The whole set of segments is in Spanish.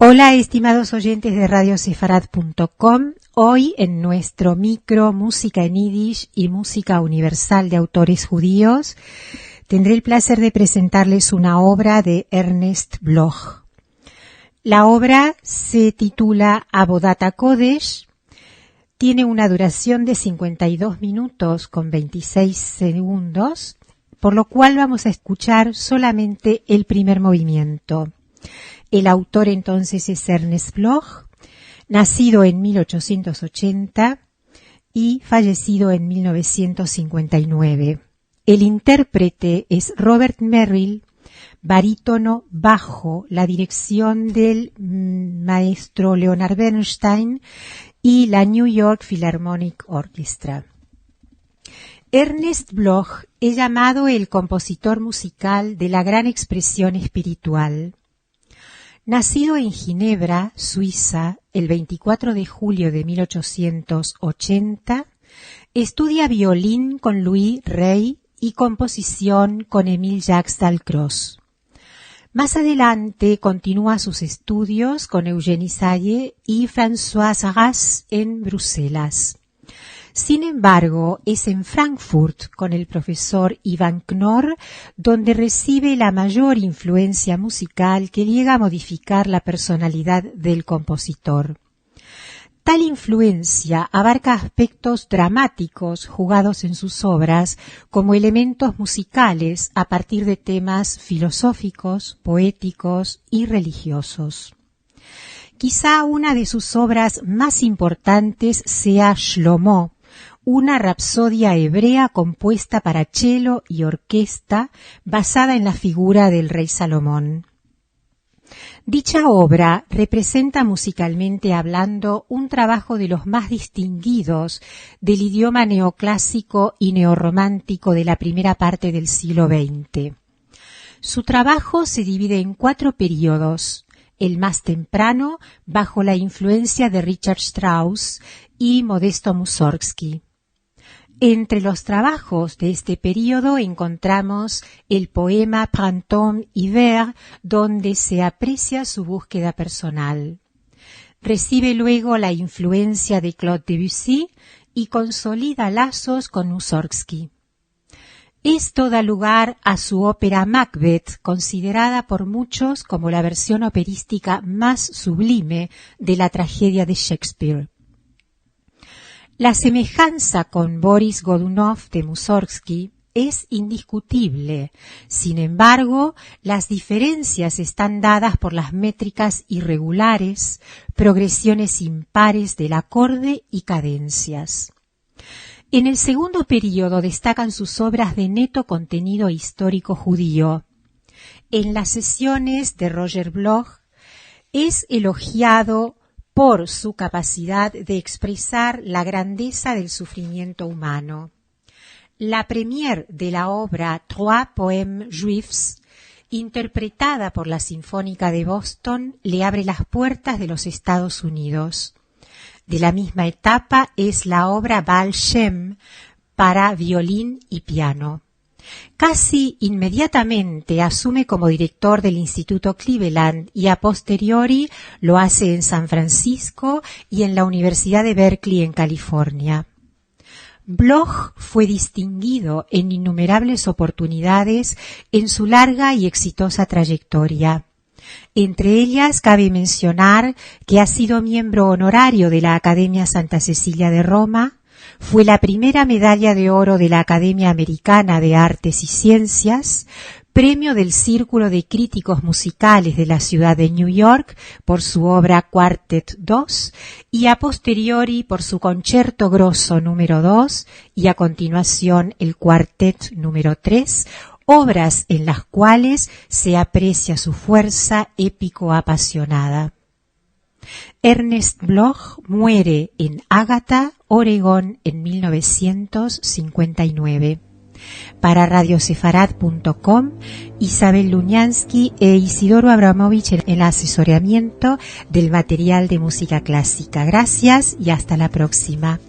Hola, estimados oyentes de radiosefarad.com. Hoy en nuestro micro Música en Yiddish y Música Universal de autores judíos, tendré el placer de presentarles una obra de Ernest Bloch. La obra se titula Avodat HaKodesh, tiene una duración de 52 minutos con 26 segundos, por lo cual vamos a escuchar solamente el primer movimiento. El autor entonces es Ernest Bloch, nacido en 1880 y fallecido en 1959. El intérprete es Robert Merrill, barítono bajo la dirección del maestro Leonard Bernstein y la New York Philharmonic Orchestra. Ernest Bloch es llamado el compositor musical de la gran expresión espiritual. Nacido en Ginebra, Suiza, el 24 de julio de 1880, estudia violín con Louis Rey y composición con Émile Jacques Dalcroze. Más adelante continúa sus estudios con Eugénie Sayer y François Arras en Bruselas. Sin embargo, es en Frankfurt con el profesor Ivan Knorr donde recibe la mayor influencia musical que llega a modificar la personalidad del compositor. Tal influencia abarca aspectos dramáticos jugados en sus obras como elementos musicales a partir de temas filosóficos, poéticos y religiosos. Quizá una de sus obras más importantes sea Shlomo, una rapsodia hebrea compuesta para cello y orquesta basada en la figura del rey Salomón. Dicha obra representa musicalmente hablando un trabajo de los más distinguidos del idioma neoclásico y neorromántico de la primera parte del siglo XX. Su trabajo se divide en 4 períodos. El más temprano, bajo la influencia de Richard Strauss y Modesto Mussorgsky. Entre los trabajos de este período encontramos el poema Printemps Hiver, donde se aprecia su búsqueda personal. Recibe luego la influencia de Claude Debussy y consolida lazos con Mussorgsky. Esto da lugar a su ópera Macbeth, considerada por muchos como la versión operística más sublime de la tragedia de Shakespeare. La semejanza con Boris Godunov de Mussorgsky es indiscutible. Sin embargo, las diferencias están dadas por las métricas irregulares, progresiones impares del acorde y cadencias. En el segundo período destacan sus obras de neto contenido histórico judío. En las sesiones de Roger Bloch es elogiado por su capacidad de expresar la grandeza del sufrimiento humano. La première de la obra Trois Poèmes Juifs, interpretada por la Sinfónica de Boston, le abre las puertas de los Estados Unidos. De la misma etapa es la obra Baal Shem para violín y piano. Casi inmediatamente asume como director del Instituto Cleveland y a posteriori lo hace en San Francisco y en la Universidad de Berkeley en California. Bloch fue distinguido en innumerables oportunidades en su larga y exitosa trayectoria. Entre ellas cabe mencionar que ha sido miembro honorario de la Academia Santa Cecilia de Roma, fue la primera medalla de oro de la Academia Americana de Artes y Ciencias, premio del Círculo de Críticos Musicales de la ciudad de New York por su obra Quartet II y a posteriori por su Concerto Grosso número 2 y a continuación el Quartet número 3, obras en las cuales se aprecia su fuerza épico-apasionada. Ernest Bloch muere en Ágata, Oregón, en 1959. Para radiosefarad.com, Isabel Luñansky e Isidoro Abramovich en el asesoramiento del material de música clásica. Gracias y hasta la próxima.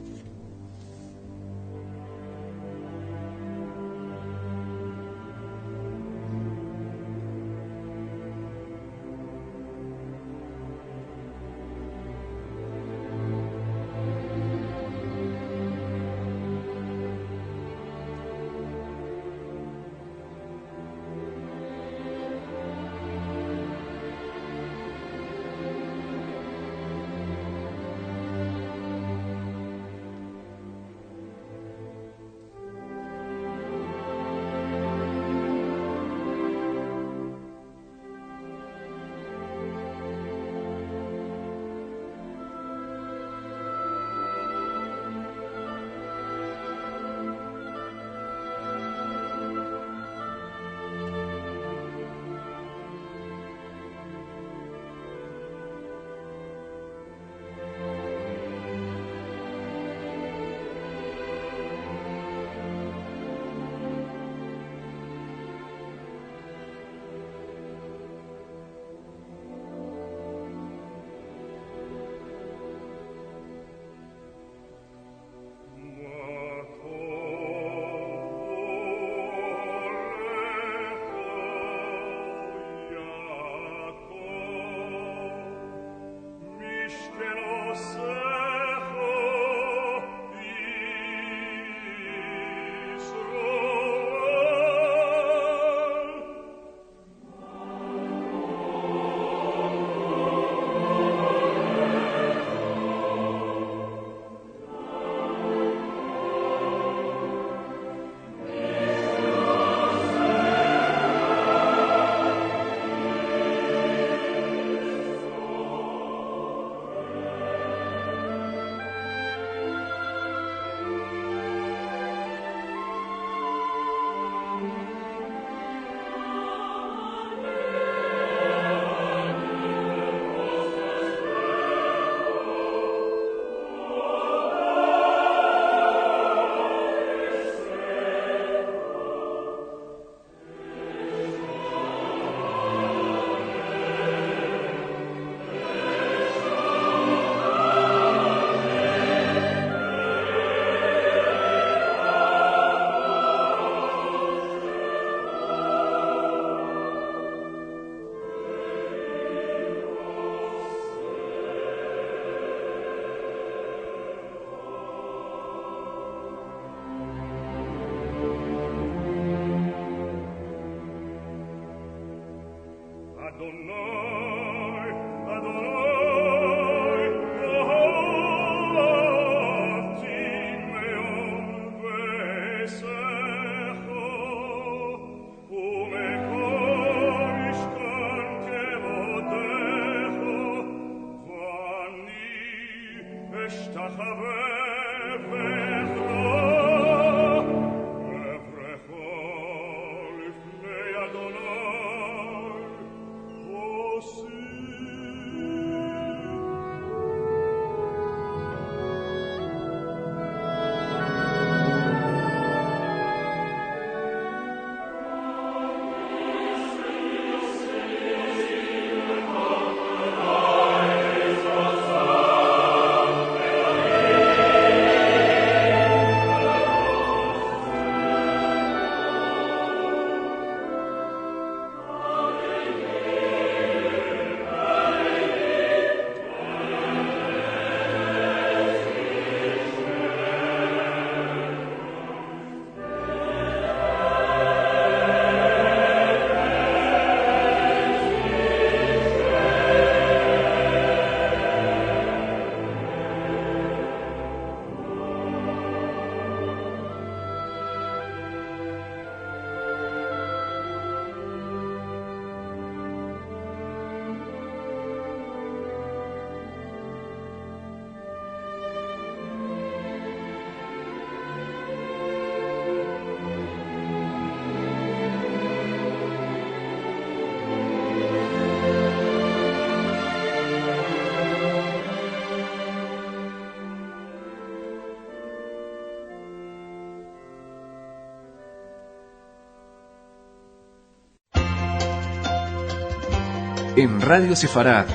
En Radio Sefarad,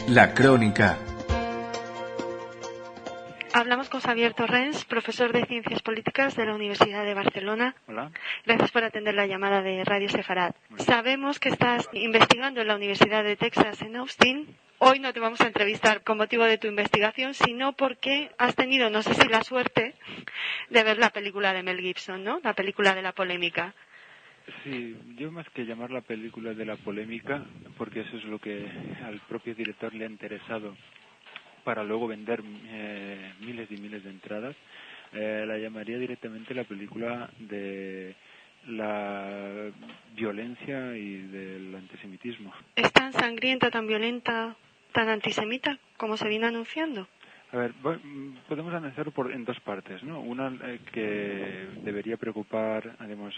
La Crónica. Hablamos con Xavier Torrens, profesor de Ciencias Políticas de la Universidad de Barcelona. Hola. Gracias por atender la llamada de Radio Sefarad. Sabemos que estás investigando en la Universidad de Texas en Austin. Hoy no te vamos a entrevistar con motivo de tu investigación, sino porque has tenido, no sé si la suerte, de ver la película de Mel Gibson, ¿no? La película de la polémica. Sí, yo más que llamar la película de la polémica, porque eso es lo que al propio director le ha interesado para luego vender miles y miles de entradas, la llamaría directamente la película de la violencia y del antisemitismo. ¿Es tan sangrienta, tan violenta, tan antisemita como se viene anunciando? A ver, podemos analizarlo en dos partes, ¿no? Una que debería preocupar, digamos,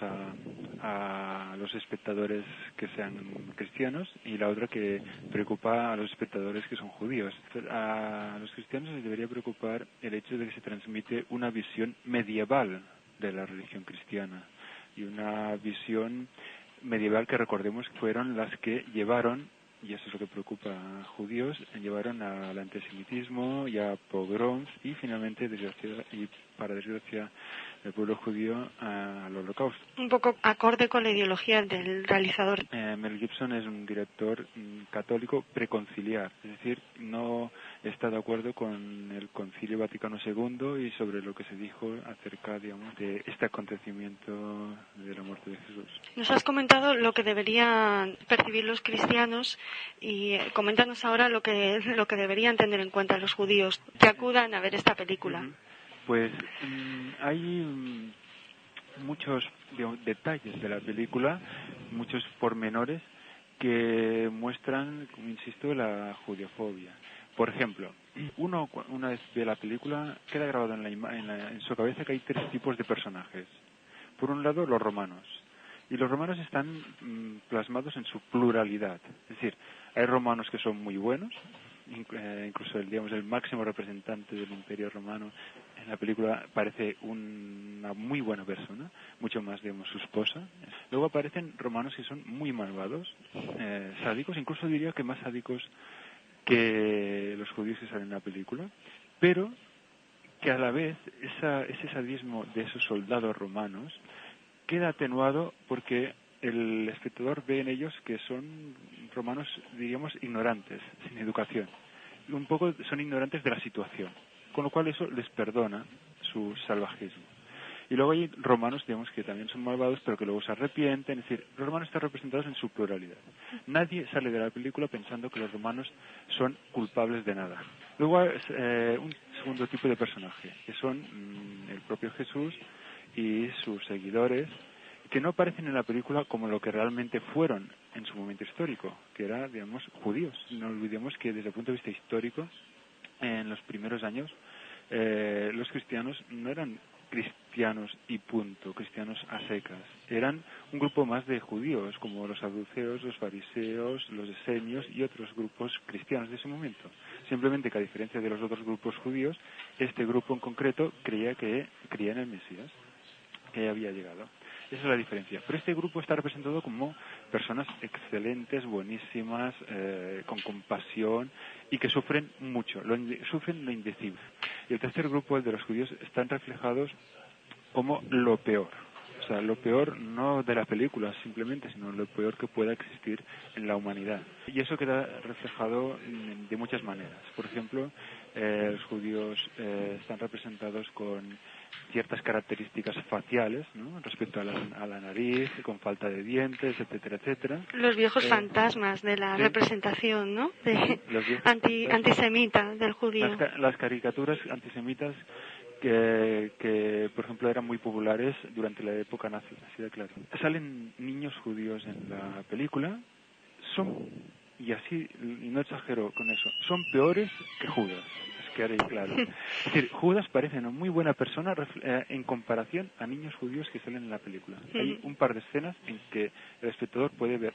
a los espectadores que sean cristianos, y la otra que preocupa a los espectadores que son judíos. A los cristianos les debería preocupar el hecho de que se transmite una visión medieval de la religión cristiana, y una visión medieval que recordemos fueron las que llevaron, y eso es lo que preocupa a judíos, llevaron al antisemitismo y a pogroms y finalmente para desgracia del pueblo judío, al Holocausto. Un poco acorde con la ideología del realizador. Mel Gibson es un director católico preconciliar, es decir, no está de acuerdo con el Concilio Vaticano II y sobre lo que se dijo acerca, digamos, de este acontecimiento de la muerte de Jesús. Nos has comentado lo que deberían percibir los cristianos y coméntanos ahora lo que deberían tener en cuenta los judíos que acudan a ver esta película. Pues hay muchos, digamos, detalles de la película, muchos pormenores que muestran, como insisto, la judeofobia. Por ejemplo, uno una vez ve la película queda grabado en su cabeza que hay tres tipos de personajes. Por un lado, los romanos. Y los romanos están plasmados en su pluralidad. Es decir, hay romanos que son muy buenos, incluso el máximo representante del Imperio Romano en la película parece una muy buena persona, mucho más, digamos, su esposa. Luego aparecen romanos que son muy malvados, sádicos, incluso diría que más sádicos que los judíos que salen en la película, pero que a la vez ese sadismo de esos soldados romanos queda atenuado porque el espectador ve en ellos que son romanos, diríamos, ignorantes, sin educación. Un poco son ignorantes de la situación, con lo cual eso les perdona su salvajismo. Y luego hay romanos, digamos, que también son malvados, pero que luego se arrepienten. Es decir, los romanos están representados en su pluralidad. Nadie sale de la película pensando que los romanos son culpables de nada. Luego hay un segundo tipo de personaje, que son el propio Jesús y sus seguidores, que no aparecen en la película como lo que realmente fueron en su momento histórico, que era, digamos, judíos. No olvidemos que desde el punto de vista histórico, en los primeros años, los cristianos no eran cristianos y punto, cristianos a secas. Eran un grupo más de judíos, como los saduceos, los fariseos, los esenios y otros grupos cristianos de ese momento. Simplemente que a diferencia de los otros grupos judíos, este grupo en concreto creía en el Mesías, que había llegado. Esa es la diferencia. Pero este grupo está representado como personas excelentes, buenísimas, con compasión y que sufren mucho, sufren lo indecible. Y el tercer grupo, el de los judíos, están reflejados como lo peor. O sea, lo peor no de la película simplemente, sino lo peor que pueda existir en la humanidad. Y eso queda reflejado de muchas maneras. Por ejemplo, los judíos están representados con ciertas características faciales, ¿no?, respecto a la nariz, con falta de dientes, etcétera, etcétera. Los viejos fantasmas de la representación, ¿no?, antisemita del judío. Las caricaturas antisemitas que, por ejemplo, eran muy populares durante la época nazi, así de claro. Salen niños judíos en la película, y no exagero con eso, son peores que Judas. Que ahora claro. Es decir, Judas parece una muy buena persona en comparación a niños judíos que salen en la película. Hay un par de escenas en que el espectador puede ver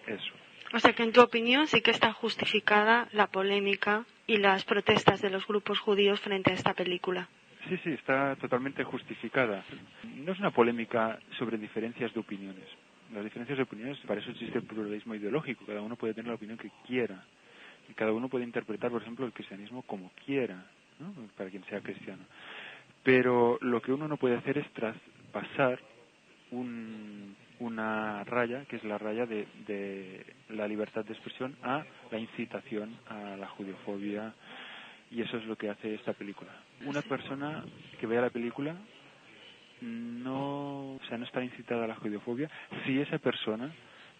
eso. O sea que en tu opinión sí que está justificada la polémica y las protestas de los grupos judíos frente a esta película. Sí, está totalmente justificada. No es una polémica sobre diferencias de opiniones. Las diferencias de opiniones, para eso existe el pluralismo ideológico. Cada uno puede tener la opinión que quiera. Y cada uno puede interpretar, por ejemplo, el cristianismo como quiera, ¿no?, para quien sea cristiano. Pero lo que uno no puede hacer es traspasar una raya, que es la raya de la libertad de expresión, a la incitación a la judeofobia, y eso es lo que hace esta película. Una persona que vea la película no está incitada a la judeofobia si esa persona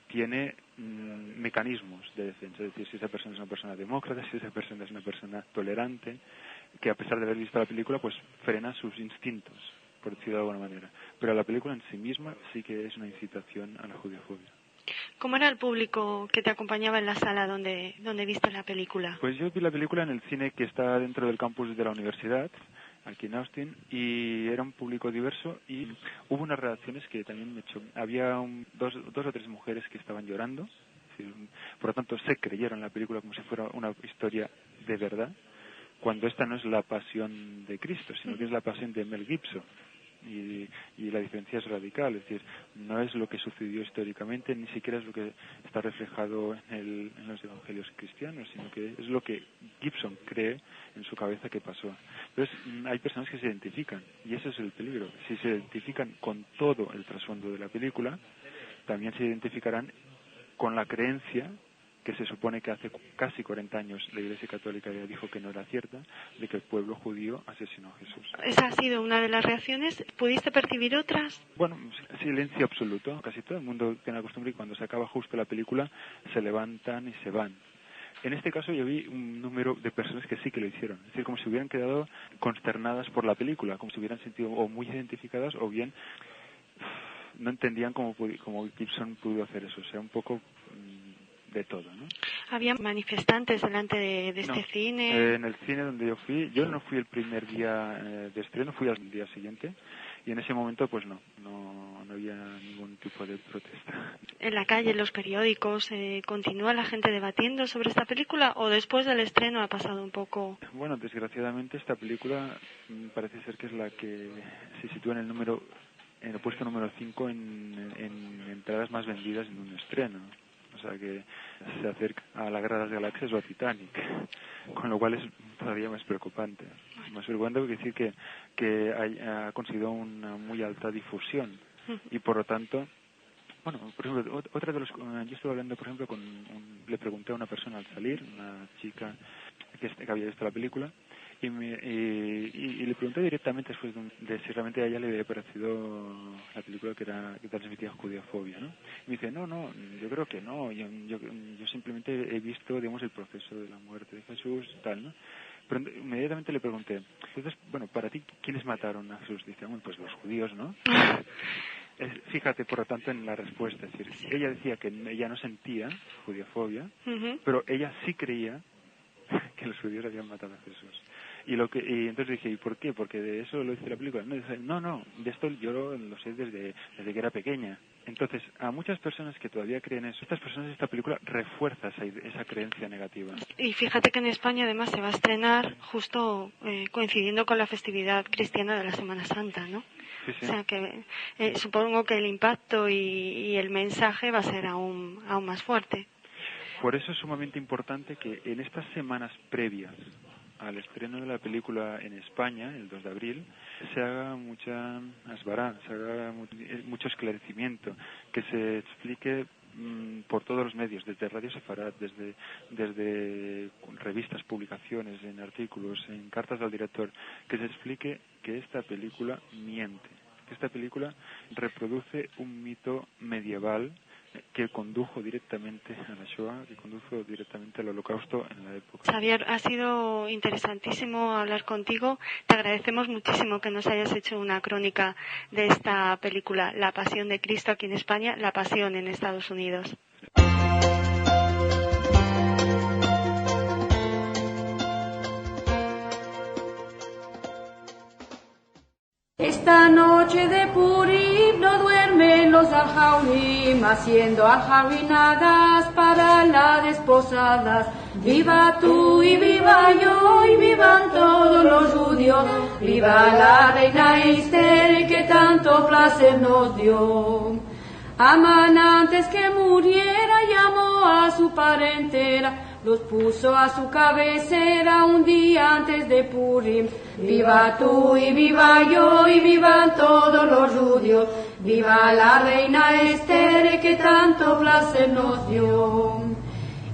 tiene mecanismos de defensa, es decir, si esa persona es una persona demócrata, si esa persona es una persona tolerante, que a pesar de haber visto la película, pues frena sus instintos, por decirlo de alguna manera. Pero la película en sí misma sí que es una incitación a la judeofobia. ¿Cómo era el público que te acompañaba en la sala donde viste la película? Pues yo vi la película en el cine que está dentro del campus de la universidad, aquí en Austin, y era un público diverso y hubo unas reacciones que también me echó. Había dos o tres mujeres que estaban llorando, por lo tanto se creyeron la película como si fuera una historia de verdad, cuando esta no es la pasión de Cristo, sino que es la pasión de Mel Gibson. y la diferencia es radical, es decir, no es lo que sucedió históricamente, ni siquiera es lo que está reflejado en los evangelios cristianos, sino que es lo que Gibson cree en su cabeza que pasó. Entonces, hay personas que se identifican, y ese es el peligro. Si se identifican con todo el trasfondo de la película, también se identificarán con la creencia que se supone que hace casi 40 años la Iglesia Católica ya dijo que no era cierta, de que el pueblo judío asesinó a Jesús. ¿Esa ha sido una de las reacciones? ¿Pudiste percibir otras? Bueno, silencio absoluto. Casi todo el mundo tiene la costumbre que cuando se acaba justo la película se levantan y se van. En este caso yo vi un número de personas que sí que lo hicieron. Es decir, como si hubieran quedado consternadas por la película, como si hubieran sentido o muy identificadas o bien no entendían cómo Gibson pudo hacer eso. O sea, un poco de todo, ¿no? ¿Había manifestantes delante de este cine? En el cine donde yo no fui el primer día de estreno, fui al día siguiente, y en ese momento pues no había ningún tipo de protesta. ¿En la calle, en los periódicos, continúa la gente debatiendo sobre esta película o después del estreno ha pasado un poco? Bueno, desgraciadamente esta película parece ser que es la que se sitúa en el puesto número 5 en entradas más vendidas en un estreno. O sea que se acerca a la Guerra de las Galaxias o a Titanic, con lo cual es todavía más preocupante. Más preocupante porque decir que ha conseguido una muy alta difusión y por lo tanto, bueno, por ejemplo, otra de los, yo estuve hablando, por ejemplo, le pregunté a una persona al salir, una chica que había visto la película, y le pregunté directamente después de si realmente a ella le había parecido la película que transmitía judeofobia, ¿no? Y me dice, no, yo creo que no, yo simplemente he visto, digamos, el proceso de la muerte de Jesús y tal, ¿no? Pero inmediatamente le pregunté, entonces, bueno, para ti, ¿quiénes mataron a Jesús? Dice, bueno, pues los judíos, ¿no? Fíjate, por lo tanto, en la respuesta, es decir, ella decía que ella no sentía judeofobia, pero ella sí creía que los judíos habían matado a Jesús. Y entonces dije, ¿y por qué? Porque de eso lo dice la película. No, de esto yo lo sé desde que era pequeña. Entonces, a muchas personas que todavía creen eso, esta película refuerza esa creencia negativa. Y fíjate que en España además se va a estrenar justo coincidiendo con la festividad cristiana de la Semana Santa, ¿no? Sí. O sea que supongo que el impacto y el mensaje va a ser aún más fuerte. Por eso es sumamente importante que en estas semanas previas al estreno de la película en España, el 2 de abril, se haga mucha asbará, se haga mucho esclarecimiento, que se explique por todos los medios, desde Radio Sefarat, desde revistas, publicaciones, en artículos, en cartas al director, que se explique que esta película miente, que esta película reproduce un mito medieval que condujo directamente a la Shoah, que condujo directamente al Holocausto en la época. Xavier, ha sido interesantísimo hablar contigo. Te agradecemos muchísimo que nos hayas hecho una crónica de esta película, La Pasión de Cristo aquí en España, La Pasión en Estados Unidos. Esta noche de Purim no duermen los Al-Jaurim, haciendo aljarinadas para las desposadas. Viva tú y viva yo y vivan todos los judíos. Viva la reina Esther que tanto placer nos dio. Amán antes que muriera llamó a su parentela, los puso a su cabecera un día antes de Purim. Viva tú y viva yo y vivan todos los judíos. Viva la reina Esther que tanto placer nos dio.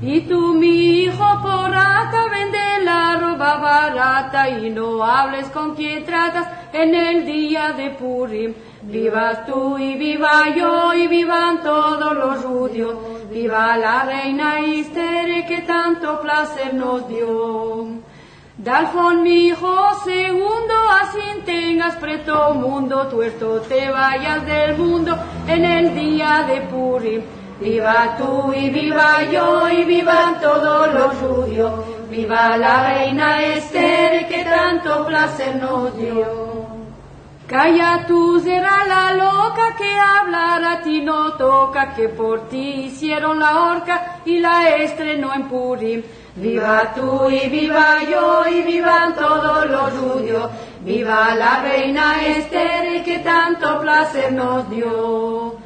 Y tú, mi hijo, por rata, vende la ropa barata y no hables con quien tratas en el día de Purim. Viva tú y viva yo y vivan todos los judíos. Viva la reina Esther que tanto placer nos dio. Dalfón, mi hijo segundo, así tengas preto mundo, tuerto te vayas del mundo en el día de Purim. Viva tú y viva yo y vivan todos los judíos. Viva la reina Esther que tanto placer nos dio. Calla tú, será la loca que hablar a ti no toca, que por ti hicieron la horca y la estrenó en Purim. Viva tú y viva yo y vivan todos los judíos. viva la reina Esther que tanto placer nos dio.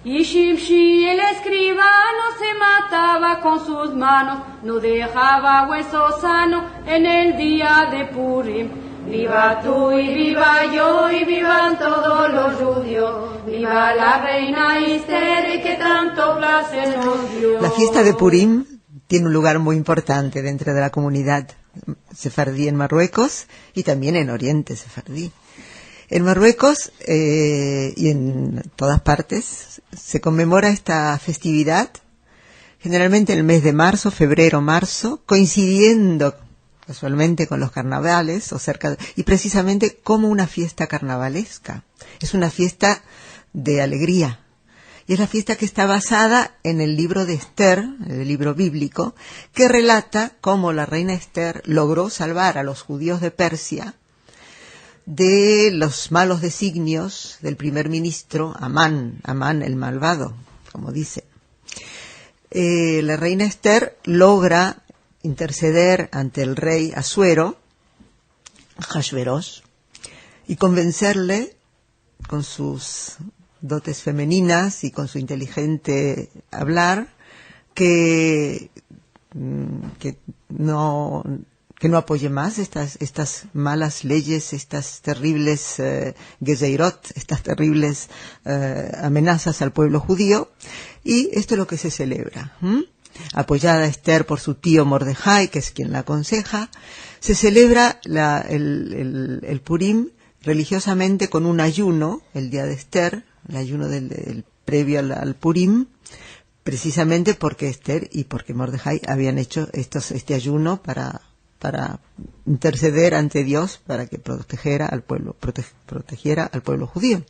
Y Shimshi el escribano se mataba con sus manos, no dejaba hueso sano en el día de Purim. Viva tú y viva yo y vivan todos los judíos, viva la reina Esther que tanto placer nos dio. La fiesta de Purim tiene un lugar muy importante dentro de la comunidad sefardí en Marruecos y también en Oriente sefardí. En Marruecos y en todas partes se conmemora esta festividad generalmente en el mes de marzo, febrero-marzo, coincidiendo casualmente con los carnavales o cerca y precisamente como una fiesta carnavalesca. Es una fiesta de alegría. Y es la fiesta que está basada en el libro de Esther, el libro bíblico, que relata cómo la reina Esther logró salvar a los judíos de Persia de los malos designios del primer ministro Amán el malvado, como dice. La reina Esther logra interceder ante el rey Asuero, Ahasveros, y convencerle con sus dotes femeninas y con su inteligente hablar que no apoye más estas malas leyes, estas terribles gezeirot, estas terribles amenazas al pueblo judío. Y esto es lo que se celebra. Apoyada Esther por su tío Mordejai, que es quien la aconseja, se celebra el Purim religiosamente con un ayuno, el día de Esther, el ayuno del previo al Purim, precisamente porque Esther y porque Mordejai habían hecho este ayuno para interceder ante Dios para que protegiera al pueblo judío.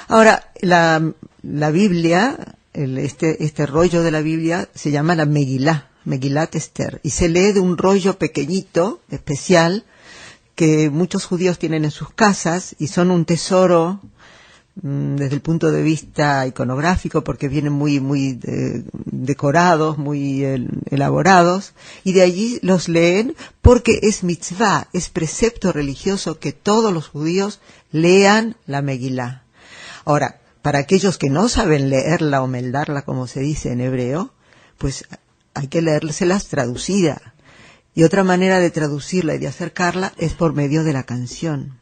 Ahora, la Biblia, este rollo de la Biblia se llama la Megilat Esther, y se lee de un rollo pequeñito, especial, que muchos judíos tienen en sus casas y son un tesoro desde el punto de vista iconográfico, porque vienen muy decorados, muy elaborados, y de allí los leen porque es mitzvah, es precepto religioso que todos los judíos lean la Megilá. Ahora, para aquellos que no saben leerla o meldarla, como se dice en hebreo, pues hay que leérselas traducida. Y otra manera de traducirla y de acercarla es por medio de la canción.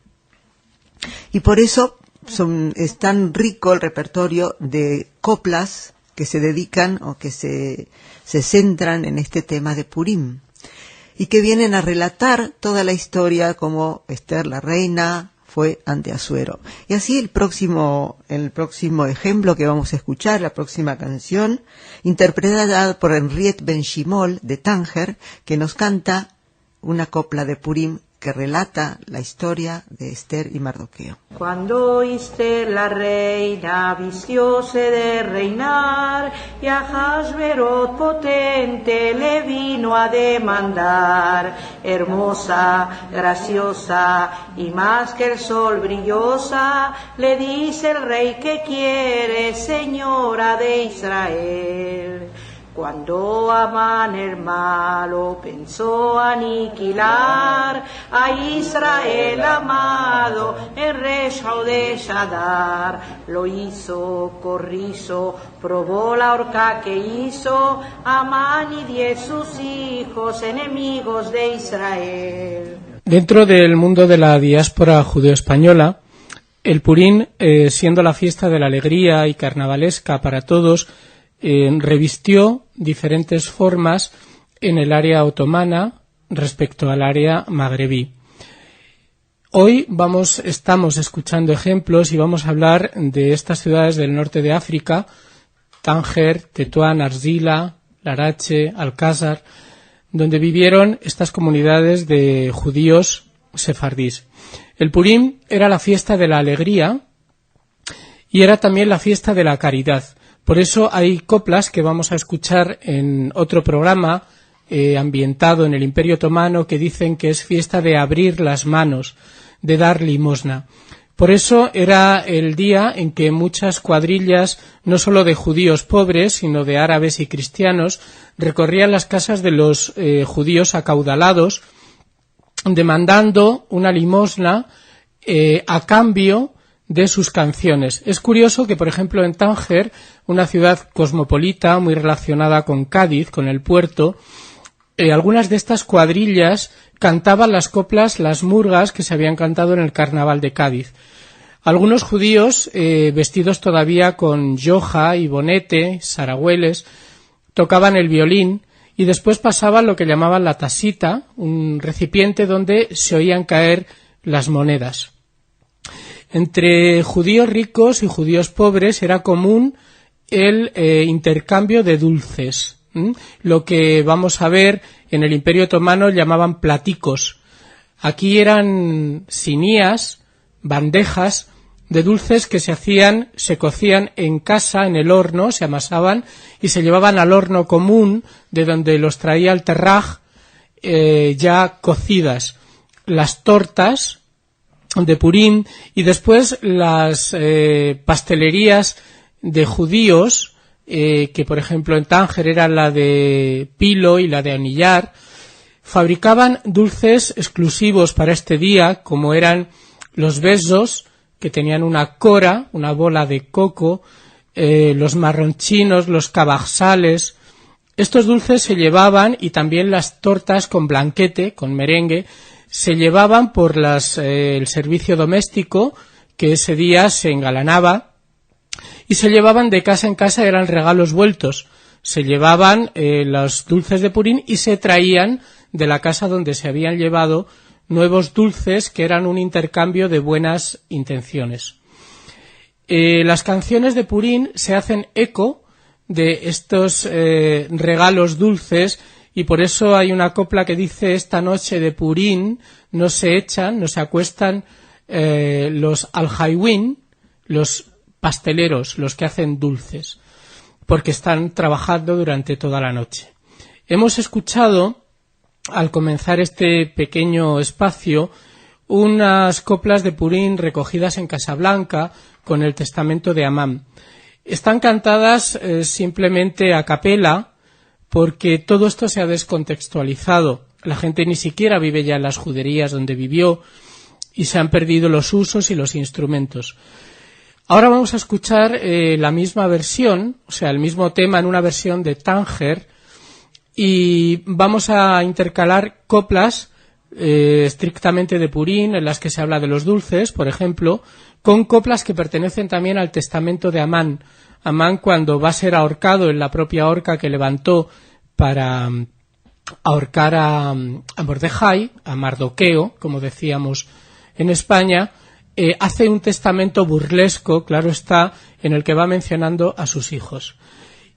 Y por eso es tan rico el repertorio de coplas que se dedican o que se centran en este tema de Purim y que vienen a relatar toda la historia como Esther la reina fue ante Asuero. Y así el próximo ejemplo que vamos a escuchar, la próxima canción, interpretada por Henriette Ben Shimol de Tánger, que nos canta una copla de Purim que relata la historia de Esther y Mardoqueo. Cuando Esther la reina vistióse de reinar y Ahasverot potente le vino a demandar, hermosa, graciosa y más que el sol brillosa, le dice el rey que quiere, señora de Israel. Cuando Amán el malo pensó aniquilar a Israel amado en Resha de Shadar, lo hizo corrizo, probó la horca que hizo Amán y 10 sus hijos enemigos de Israel. Dentro del mundo de la diáspora judeo-española, el Purim, siendo la fiesta de la alegría y carnavalesca para todos, revistió diferentes formas en el área otomana respecto al área magrebí. Hoy estamos escuchando ejemplos y vamos a hablar de estas ciudades del norte de África, Tánger, Tetuán, Arzila, Larache, Alcázar, donde vivieron estas comunidades de judíos sefardíes. El Purim era la fiesta de la alegría y era también la fiesta de la caridad. Por eso hay coplas que vamos a escuchar en otro programa ambientado en el Imperio Otomano que dicen que es fiesta de abrir las manos, de dar limosna. Por eso era el día en que muchas cuadrillas, no solo de judíos pobres, sino de árabes y cristianos, recorrían las casas de los judíos acaudalados demandando una limosna a cambio de sus canciones. Es curioso que, por ejemplo, en Tánger, una ciudad cosmopolita muy relacionada con Cádiz, con el puerto, algunas de estas cuadrillas cantaban las coplas, las murgas que se habían cantado en el carnaval de Cádiz. Algunos judíos, vestidos todavía con yoja y bonete, saragüeles, tocaban el violín y después pasaban lo que llamaban la tasita, un recipiente donde se oían caer las monedas. Entre judíos ricos y judíos pobres era común el intercambio de dulces, lo que vamos a ver en el Imperio Otomano llamaban platicos. Aquí eran sinías, bandejas de dulces que se cocían en casa, en el horno, se amasaban y se llevaban al horno común, de donde los traía el terraj ya cocidas. Las tortas de Purim y después las pastelerías de judíos, que por ejemplo en Tánger era la de Pilo y la de Anillar, fabricaban dulces exclusivos para este día, como eran los besos, que tenían una cora, una bola de coco, los marronchinos, los cabaxales. Estos dulces se llevaban, y también las tortas con blanquete, con merengue, se llevaban por el servicio doméstico, que ese día se engalanaba, y se llevaban de casa en casa, eran regalos vueltos. Se llevaban los dulces de Purim y se traían de la casa donde se habían llevado nuevos dulces, que eran un intercambio de buenas intenciones. Las canciones de Purim se hacen eco de estos regalos dulces, y por eso hay una copla que dice: esta noche de Purim no se acuestan los al-Haiwin, los pasteleros, los que hacen dulces, porque están trabajando durante toda la noche. Hemos escuchado, al comenzar este pequeño espacio, unas coplas de Purim recogidas en Casablanca con el testamento de Amán. Están cantadas simplemente a capela, porque todo esto se ha descontextualizado. La gente ni siquiera vive ya en las juderías donde vivió y se han perdido los usos y los instrumentos. Ahora vamos a escuchar la misma versión, o sea, el mismo tema en una versión de Tánger, y vamos a intercalar coplas estrictamente de Purim, en las que se habla de los dulces, por ejemplo, con coplas que pertenecen también al testamento de Amán. Amán, cuando va a ser ahorcado en la propia horca que levantó para ahorcar a Mordejai, a Mardoqueo, como decíamos en España, hace un testamento burlesco, claro está, en el que va mencionando a sus hijos.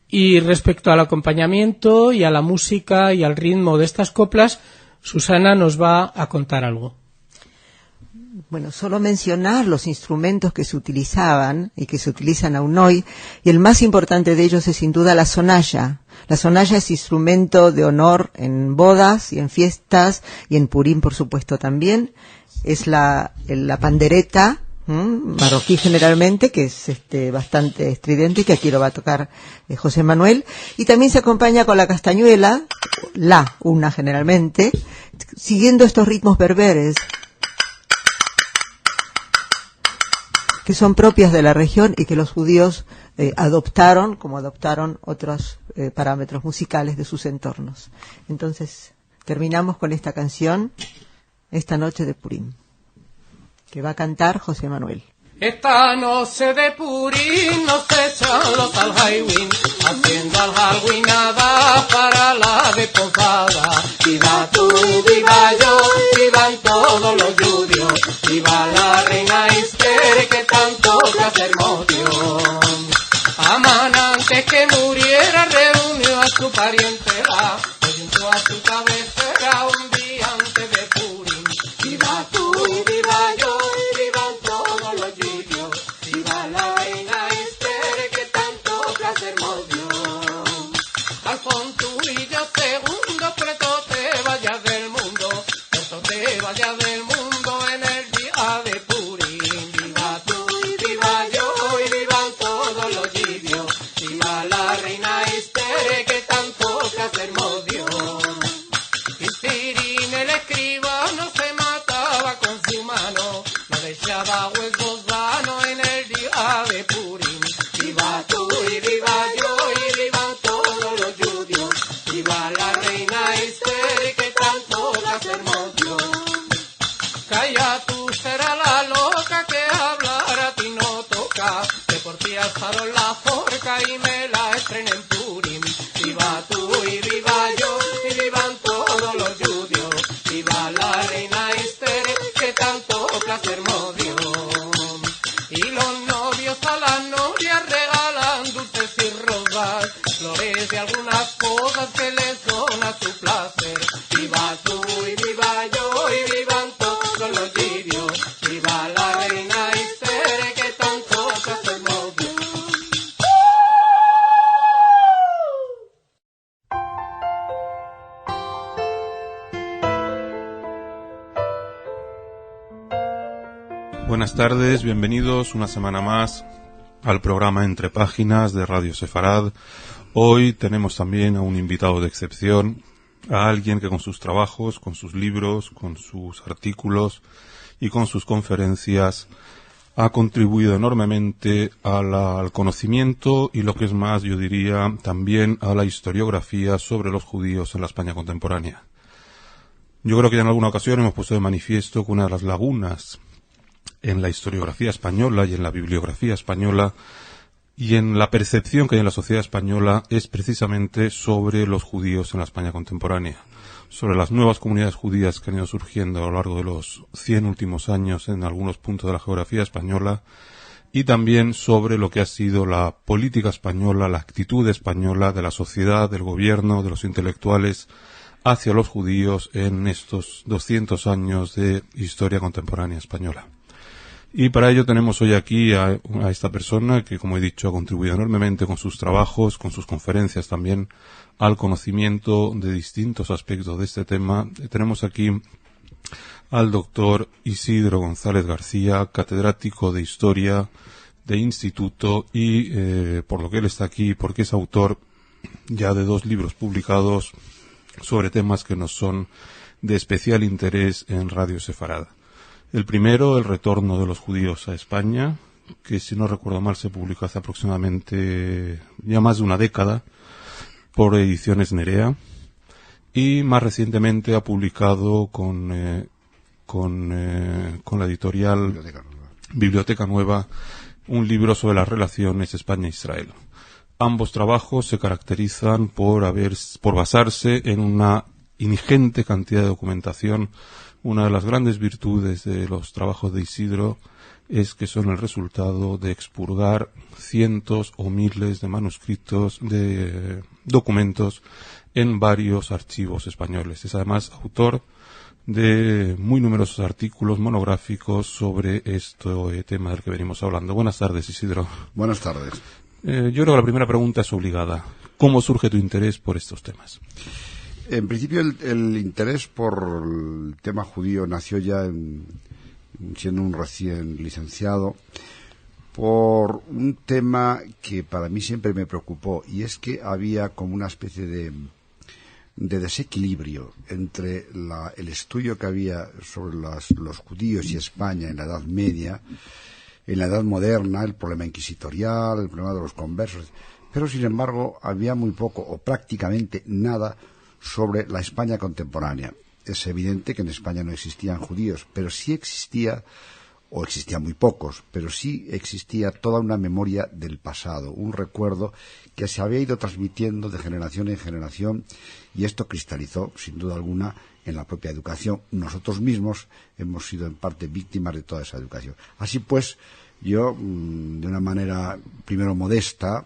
Y respecto al acompañamiento y a la música y al ritmo de estas coplas, Susana nos va a contar algo. Bueno, solo mencionar los instrumentos que se utilizaban y que se utilizan aún hoy, y el más importante de ellos es sin duda la sonaya. La sonaya es instrumento de honor en bodas y en fiestas, y en Purim, por supuesto, también. Es la pandereta, marroquí generalmente, que es bastante estridente, y que aquí lo va a tocar José Manuel, y también se acompaña con la castañuela, una generalmente, siguiendo estos ritmos berberes, que son propias de la región y que los judíos adoptaron, como adoptaron otros parámetros musicales de sus entornos. Entonces, terminamos con esta canción, Esta noche de Purim, que va a cantar José Manuel. Esta noche de Purim nos echan los al-Haiwin, haciendo al-Haiwinada para la desposada. Viva tú, viva yo, vivan todos los judíos, viva la reina Esther que tanto te hace emoción. Amán, antes que muriera, reunió a su parientela, oyendo a su cabecera un día antes de Purim. Viva tú, viva yo, vivan todos los judíos, viva la reina Esther que tanto placer nos dio. Alfonso y yo segundo, presto te vayas del mundo, presto te vayas del mundo en el día de Purim. Viva tú, viva yo y vivan todos los judíos, viva la reina Esther que tanto placer nos dio. Y Pirín el escriba no se viva la reina Esther, que tanto placer nos dio. Y los novios a las novias regalan dulces y rosas, flores y algunas cosas que les son a su placer. Viva tú y viva yo y vivan todos los lirios, viva la reina Esther, que tanto placer nos dio. Buenas tardes, bienvenidos una semana más al programa Entre Páginas de Radio Sefarad. Hoy tenemos también a un invitado de excepción, a alguien que con sus trabajos, con sus libros, con sus artículos y con sus conferencias ha contribuido enormemente al conocimiento y, lo que es más, yo diría, también a la historiografía sobre los judíos en la España contemporánea. Yo creo que ya en alguna ocasión hemos puesto de manifiesto que una de las lagunas en la historiografía española y en la bibliografía española y en la percepción que hay en la sociedad española es precisamente sobre los judíos en la España contemporánea, sobre las nuevas comunidades judías que han ido surgiendo a lo largo de los 100 últimos años en algunos puntos de la geografía española, y también sobre lo que ha sido la política española, la actitud española de la sociedad, del gobierno, de los intelectuales hacia los judíos en estos 200 años de historia contemporánea española. Y para ello tenemos hoy aquí a esta persona que, como he dicho, ha contribuido enormemente con sus trabajos, con sus conferencias también, al conocimiento de distintos aspectos de este tema. Tenemos aquí al doctor Isidro González García, catedrático de Historia de Instituto y, por lo que él está aquí, porque es autor ya de 2 libros publicados sobre temas que nos son de especial interés en Radio Sefarad. El primero, El retorno de los judíos a España, que si no recuerdo mal se publicó hace aproximadamente ya más de una década por Ediciones Nerea, y más recientemente ha publicado con la editorial Biblioteca Nueva un libro sobre las relaciones España-Israel. Ambos trabajos se caracterizan por basarse en una ingente cantidad de documentación. Una de las grandes virtudes de los trabajos de Isidro es que son el resultado de expurgar cientos o miles de manuscritos, de documentos en varios archivos españoles. Es además autor de muy numerosos artículos monográficos sobre este tema del que venimos hablando. Buenas tardes, Isidro. Buenas tardes. Yo creo que la primera pregunta es obligada. ¿Cómo surge tu interés por estos temas? En principio el interés por el tema judío nació ya siendo un recién licenciado por un tema que para mí siempre me preocupó, y es que había como una especie de desequilibrio entre el estudio que había sobre los judíos y España en la Edad Media, en la Edad Moderna, el problema inquisitorial, el problema de los conversos, pero sin embargo había muy poco o prácticamente nada sobre la España contemporánea. Es evidente que en España no existían judíos, pero sí existía, o existían muy pocos, pero sí existía toda una memoria del pasado, un recuerdo que se había ido transmitiendo de generación en generación, y esto cristalizó, sin duda alguna, en la propia educación. Nosotros mismos hemos sido en parte víctimas de toda esa educación. Así pues, yo, de una manera primero modesta,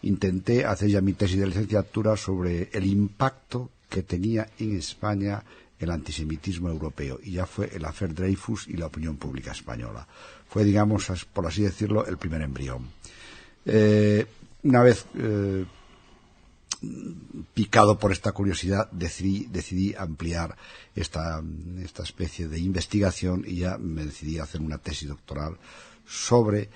intenté hacer ya mi tesis de licenciatura sobre el impacto que tenía en España el antisemitismo europeo, y ya fue el affaire Dreyfus y la opinión pública española. Fue, digamos, por así decirlo, el primer embrión. Una vez picado por esta curiosidad, decidí ampliar esta especie de investigación, y ya me decidí a hacer una tesis doctoral sobre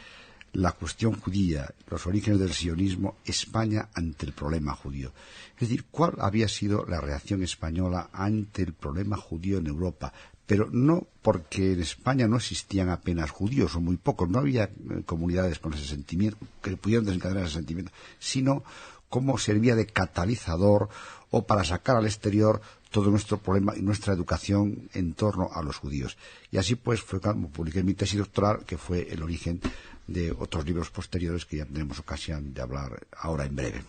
la cuestión judía, los orígenes del sionismo, España ante el problema judío. Es decir, ¿cuál había sido la reacción española ante el problema judío en Europa? Pero no porque en España no existían apenas judíos, o muy pocos, no había comunidades con ese sentimiento, que pudieran desencadenar ese sentimiento, sino cómo servía de catalizador o para sacar al exterior todo nuestro problema y nuestra educación en torno a los judíos. Y así pues fue cuando publiqué mi tesis doctoral, que fue el origen de otros libros posteriores que ya tenemos ocasión de hablar ahora en breve.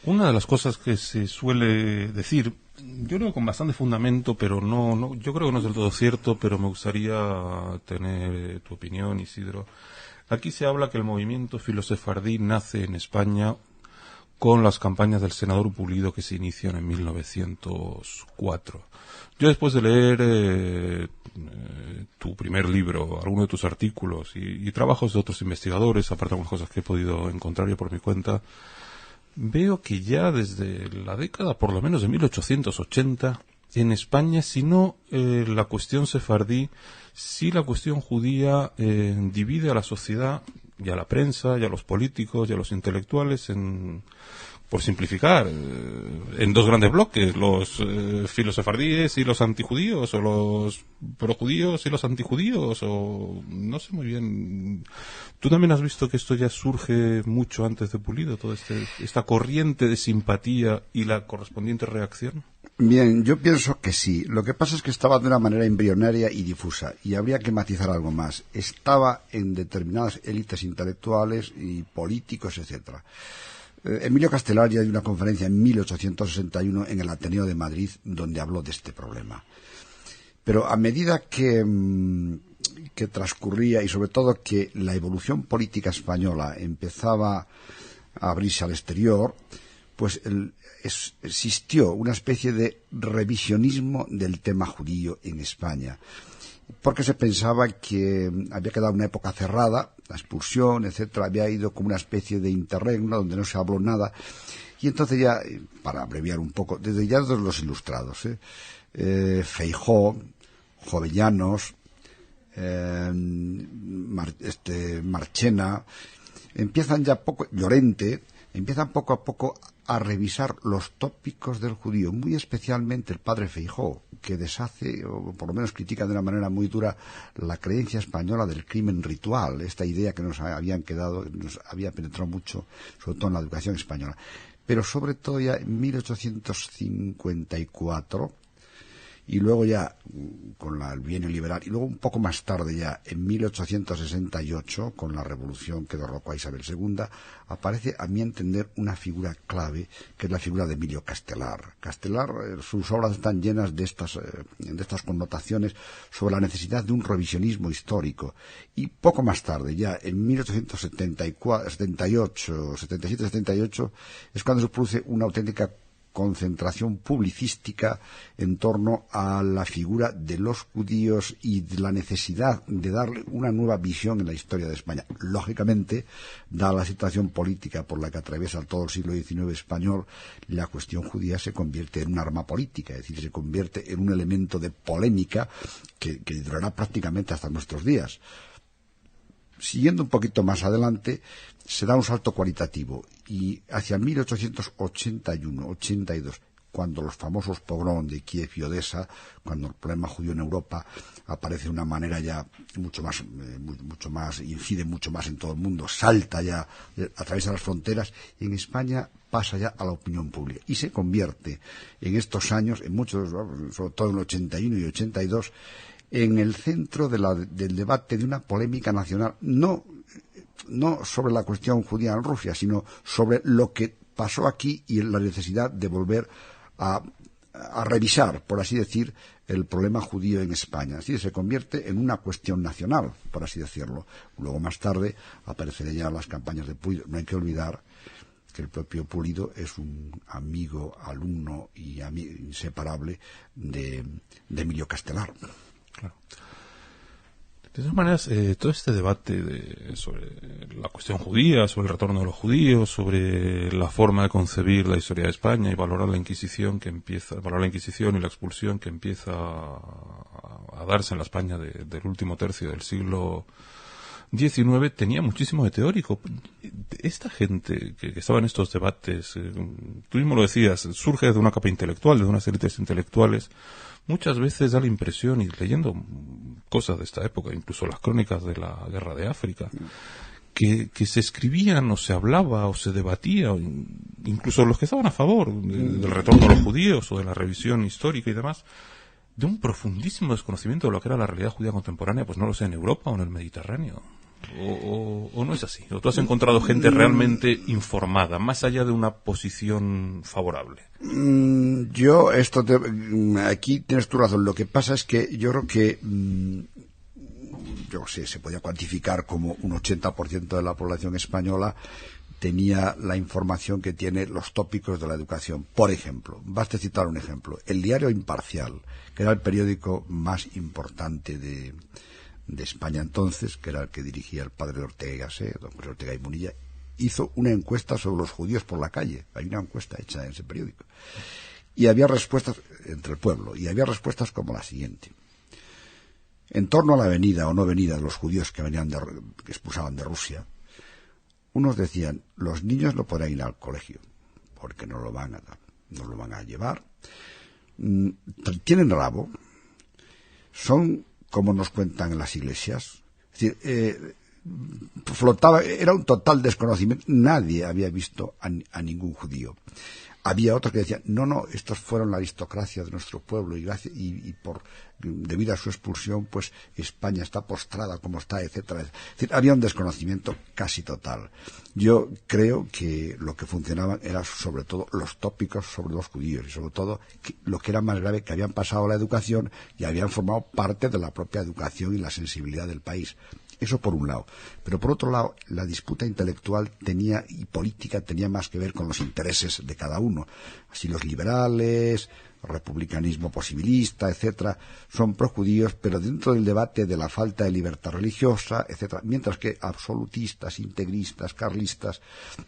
Una de las cosas que se suele decir, yo creo con bastante fundamento, pero no, yo creo que no es del todo cierto, pero me gustaría tener tu opinión, Isidro. Aquí se habla que el movimiento filosefardí nace en España con las campañas del senador Pulido que se inician en 1904. Yo después de leer tu primer libro, algunos de tus artículos y trabajos de otros investigadores, aparte de algunas cosas que he podido encontrar yo por mi cuenta, veo que ya desde la década por lo menos de 1880 en España, si no la cuestión sefardí, sí la cuestión judía divide a la sociedad y a la prensa y a los políticos y a los intelectuales por simplificar, en dos grandes bloques, los filosefardíes y los antijudíos, o los projudíos y los antijudíos, o no sé muy bien. ¿Tú también has visto que esto ya surge mucho antes de Pulido, toda esta corriente de simpatía y la correspondiente reacción? Bien, yo pienso que sí. Lo que pasa es que estaba de una manera embrionaria y difusa, y habría que matizar algo más. Estaba en determinadas élites intelectuales y políticos, etcétera. Emilio Castelar ya dio una conferencia en 1861 en el Ateneo de Madrid donde habló de este problema. Pero a medida que transcurría y sobre todo que la evolución política española empezaba a abrirse al exterior, pues existió una especie de revisionismo del tema judío en España, porque se pensaba que había quedado una época cerrada, la expulsión, etcétera, había ido como una especie de interregno donde no se habló nada, y entonces ya, para abreviar un poco, desde ya todos los ilustrados, Feijóo, Jovellanos, Marchena, empiezan ya Llorente, empiezan poco a poco a revisar los tópicos del judío, muy especialmente el padre Feijóo, que deshace, o por lo menos critica de una manera muy dura, la creencia española del crimen ritual, esta idea que nos habían quedado, nos había penetrado mucho, sobre todo en la educación española. Pero sobre todo ya en 1854, y luego ya con el bienio liberal, y luego un poco más tarde ya, en 1868, con la revolución que derrocó a Isabel II, aparece, a mi entender, una figura clave, que es la figura de Emilio Castelar. Castelar, sus obras están llenas de estas connotaciones sobre la necesidad de un revisionismo histórico. Y poco más tarde, ya en 1877-78, es cuando se produce una auténtica concentración publicística en torno a la figura de los judíos y de la necesidad de darle una nueva visión en la historia de España. Lógicamente, dada la situación política por la que atraviesa todo el siglo XIX español, la cuestión judía se convierte en un arma política, es decir, se convierte en un elemento de polémica que durará prácticamente hasta nuestros días. Siguiendo un poquito más adelante, se da un salto cualitativo y hacia 1881-82, cuando los famosos pogroms de Kiev y Odessa, cuando el problema judío en Europa aparece de una manera ya mucho más, incide mucho más en todo el mundo, salta ya, atraviesa las fronteras, y en España pasa ya a la opinión pública y se convierte en estos años, en muchos, sobre todo en el 81 y 82, en el centro del debate de una polémica nacional, no sobre la cuestión judía en Rusia, sino sobre lo que pasó aquí y la necesidad de volver a revisar, por así decir, el problema judío en España. Así se convierte en una cuestión nacional, por así decirlo. Luego, más tarde, aparecerán ya las campañas de Pulido. No hay que olvidar que el propio Pulido es un amigo, alumno y inseparable de Emilio Castelar. Claro. De todas maneras, todo este debate sobre la cuestión judía, sobre el retorno de los judíos, sobre la forma de concebir la historia de España y valorar la Inquisición y la expulsión que empieza a darse en la España del último tercio del siglo XIX, tenía muchísimo de teórico. Esta gente que estaba en estos debates, tú mismo lo decías, surge de una capa intelectual, de unas élites intelectuales. Muchas veces da la impresión, y leyendo cosas de esta época, incluso las crónicas de la Guerra de África, que se escribían o se hablaba o se debatía, incluso los que estaban a favor del retorno de los judíos o de la revisión histórica y demás, de un profundísimo desconocimiento de lo que era la realidad judía contemporánea, pues no lo sé, en Europa o en el Mediterráneo. ¿O no es así? ¿O tú has encontrado gente realmente informada, más allá de una posición favorable? Aquí tienes tu razón. Lo que pasa es que yo creo que se podía cuantificar como un 80% de la población española tenía la información que tiene los tópicos de la educación. Por ejemplo, basta citar un ejemplo. El diario Imparcial, que era el periódico más importante de España entonces, que era el que dirigía el padre de Ortega y Gasset, don José Ortega y Munilla, hizo una encuesta sobre los judíos por la calle. Hay una encuesta hecha en ese periódico. Y había respuestas entre el pueblo, y había respuestas como la siguiente. En torno a la venida o no venida de los judíos que expulsaban de Rusia, unos decían, los niños no podrán ir al colegio, porque no lo van a llevar. Tienen rabo, son como nos cuentan en las iglesias. Es decir, flotaba, era un total desconocimiento. Nadie había visto a ningún judío. Había otros que decían, no, estos fueron la aristocracia de nuestro pueblo y debido a su expulsión, pues España está postrada como está, etcétera. Es decir, había un desconocimiento casi total. Yo creo que lo que funcionaba era sobre todo los tópicos sobre los judíos y sobre todo lo que era más grave, que habían pasado la educación y habían formado parte de la propia educación y la sensibilidad del país. Eso por un lado. Pero por otro lado, la disputa intelectual y política tenía más que ver con los intereses de cada uno. Así los liberales, republicanismo posibilista, etcétera, son projudíos, pero dentro del debate de la falta de libertad religiosa, etcétera, mientras que absolutistas, integristas, carlistas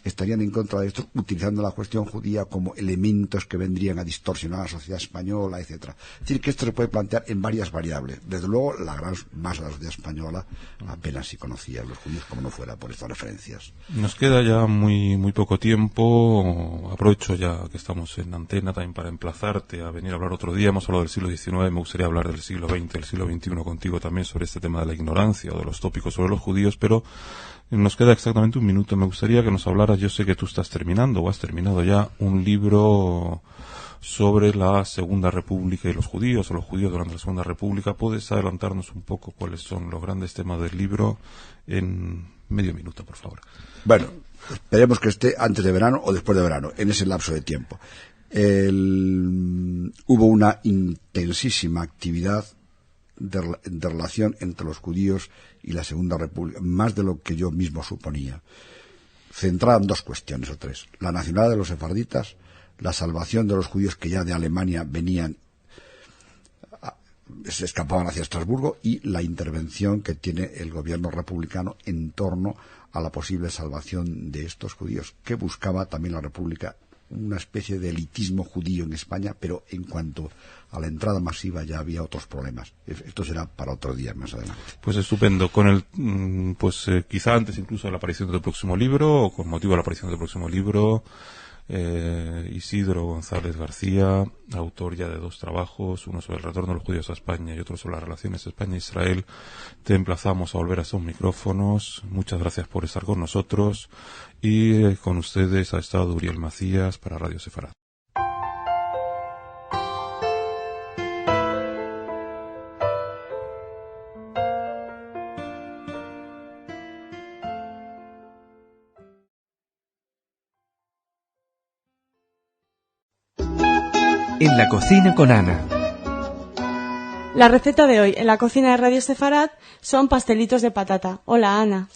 estarían en contra de esto, utilizando la cuestión judía como elementos que vendrían a distorsionar la sociedad española, etcétera. Es decir, que esto se puede plantear en varias variables. Desde luego, la gran masa de la sociedad española apenas si conocía a los judíos, como no fuera por estas referencias. Nos queda ya muy poco tiempo. Aprovecho ya que estamos en antena también para emplazarte a venir a hablar otro día. Hemos hablado del siglo XIX, me gustaría hablar del siglo XX, del siglo XXI contigo también sobre este tema de la ignorancia o de los tópicos sobre los judíos, pero nos queda exactamente un minuto. Me gustaría que nos hablaras, yo sé que tú estás terminando o has terminado ya un libro sobre la Segunda República y los judíos, o los judíos durante la Segunda República. ¿Puedes adelantarnos un poco cuáles son los grandes temas del libro en medio minuto, por favor? Bueno, esperemos que esté antes de verano o después de verano, en ese lapso de tiempo. Hubo una intensísima actividad de relación entre los judíos y la Segunda República, más de lo que yo mismo suponía, centrada en dos cuestiones o tres: la nacionalidad de los sefarditas, la salvación de los judíos que ya de Alemania se escapaban hacia Estrasburgo, y la intervención que tiene el gobierno republicano en torno a la posible salvación de estos judíos, que buscaba también la República una especie de elitismo judío en España, pero en cuanto a la entrada masiva ya había otros problemas. Esto será para otro día más adelante. Pues estupendo. Con quizá antes incluso de la aparición del próximo libro, o con motivo de la aparición del próximo libro, Isidro González García, autor ya de 2 trabajos, uno sobre el retorno de los judíos a España y otro sobre las relaciones España-Israel. Te emplazamos a volver a estos micrófonos. Muchas gracias por estar con nosotros, y con ustedes ha estado Uriel Macías para Radio Sefarad. En la cocina con Ana. La receta de hoy en la cocina de Radio Sefarad son pastelitos de patata. Hola, Ana.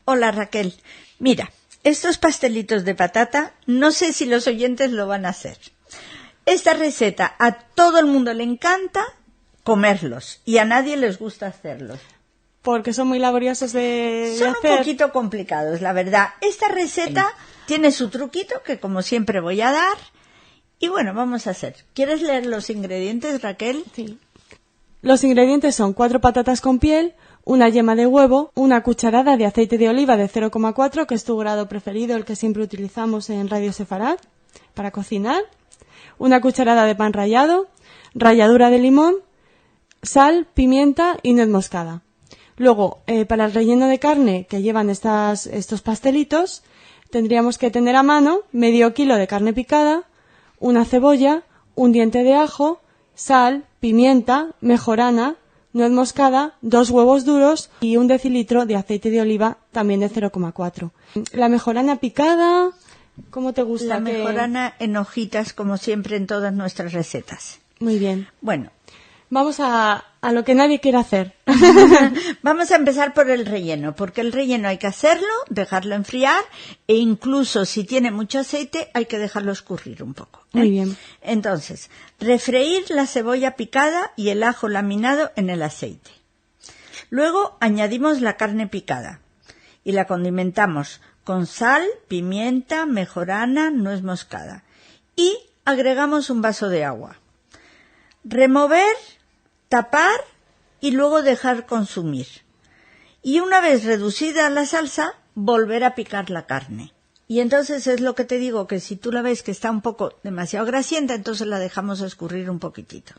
Hola, Raquel. Mira, estos pastelitos de patata, no sé si los oyentes lo van a hacer. Esta receta a todo el mundo le encanta comerlos y a nadie les gusta hacerlos. Porque son muy laboriosos de Son hacer. un poquito complicados, la verdad. Esta receta tiene su truquito que como siempre voy a dar. Y bueno, vamos a hacer. ¿Quieres leer los ingredientes, Raquel? Sí. Los ingredientes son 4 patatas con piel, una yema de huevo, una cucharada de aceite de oliva de 0,4, que es tu grado preferido, el que siempre utilizamos en Radio Sefarad para cocinar, una cucharada de pan rallado, ralladura de limón, sal, pimienta y nuez moscada. Luego, para el relleno de carne que llevan estos pastelitos, tendríamos que tener a mano medio kilo de carne picada, una cebolla, un diente de ajo, sal, pimienta, mejorana, nuez moscada, 2 huevos duros y 1 decilitro de aceite de oliva, también de 0,4. La mejorana picada, ¿cómo te gusta? La mejorana en hojitas, como siempre en todas nuestras recetas. Muy bien. Bueno. Vamos a lo que nadie quiere hacer. Vamos a empezar por el relleno, porque el relleno hay que hacerlo, dejarlo enfriar, e incluso si tiene mucho aceite hay que dejarlo escurrir un poco. Muy bien. Entonces, refreír la cebolla picada y el ajo laminado en el aceite. Luego añadimos la carne picada y la condimentamos con sal, pimienta, mejorana, nuez moscada y agregamos un vaso de agua. Remover, tapar y luego dejar consumir. Y una vez reducida la salsa, volver a picar la carne. Y entonces es lo que te digo, que si tú la ves que está un poco demasiado grasienta, entonces la dejamos escurrir un poquitito.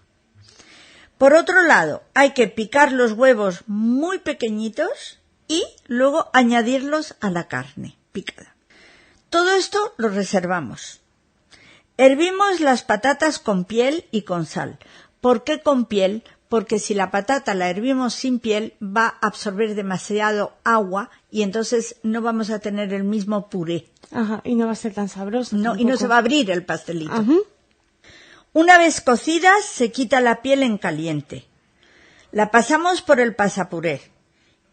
Por otro lado, hay que picar los huevos muy pequeñitos y luego añadirlos a la carne picada. Todo esto lo reservamos. Hervimos las patatas con piel y con sal. ¿Por qué con piel? Porque si la patata la hervimos sin piel va a absorber demasiado agua y entonces no vamos a tener el mismo puré. Ajá, y no va a ser tan sabroso. No, y no se va a abrir el pastelito. Ajá. Una vez cocidas se quita la piel en caliente. La pasamos por el pasapuré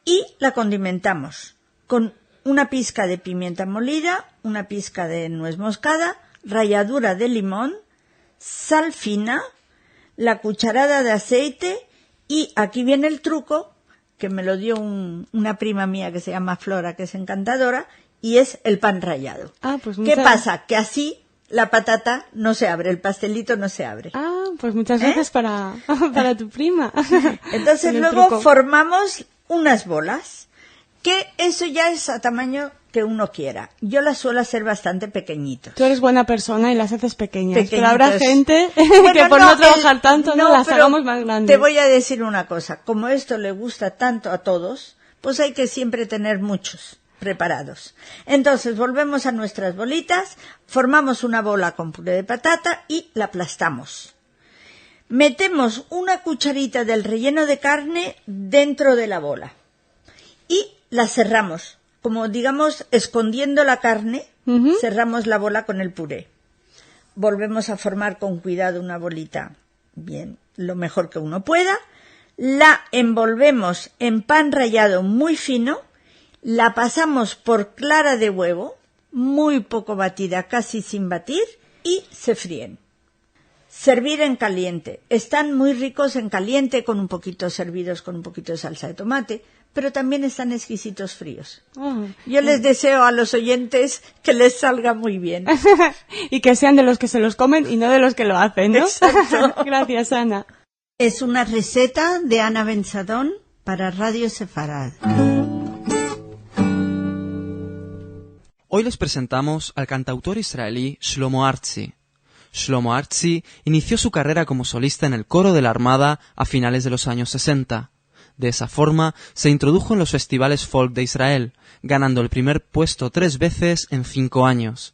y la condimentamos con una pizca de pimienta molida, una pizca de nuez moscada, ralladura de limón, sal fina, la cucharada de aceite y aquí viene el truco que me lo dio una prima mía que se llama Flora, que es encantadora, y es el pan rallado. Pues ¿Qué pasa? Que así la patata no se abre, el pastelito no se abre. Pues muchas gracias para tu prima. Entonces luego formamos unas bolas, que eso ya es a tamaño que uno quiera. Yo las suelo hacer bastante pequeñitos. Tú eres buena persona y las haces pequeñas, Pequeñitos. pero habrá gente Bueno, que por no trabajar tanto no las hagamos más grandes. Te voy a decir una cosa, como esto le gusta tanto a todos, pues hay que siempre tener muchos preparados. Entonces volvemos a nuestras bolitas, formamos una bola con puré de patata y la aplastamos. Metemos una cucharita del relleno de carne dentro de la bola y la cerramos. Como digamos, escondiendo la carne, cerramos la bola con el puré. Volvemos a formar con cuidado una bolita, bien, lo mejor que uno pueda. La envolvemos en pan rallado muy fino, la pasamos por clara de huevo, muy poco batida, casi sin batir, y se fríen. Servir en caliente. Están muy ricos en caliente, con un poquito servidos con un poquito de salsa de tomate, pero también están exquisitos fríos. Yo les deseo a los oyentes que les salga muy bien. Y que sean de los que se los comen y no de los que lo hacen, ¿no? Exacto. Gracias, Ana. Es una receta de Ana Bensadón para Radio Sefarad. Hoy les presentamos al cantautor israelí Shlomo Artzi. Shlomo Artzi inició su carrera como solista en el coro de la Armada a finales de los años 60. De esa forma, se introdujo en los festivales folk de Israel, ganando el primer puesto 3 veces en 5 años.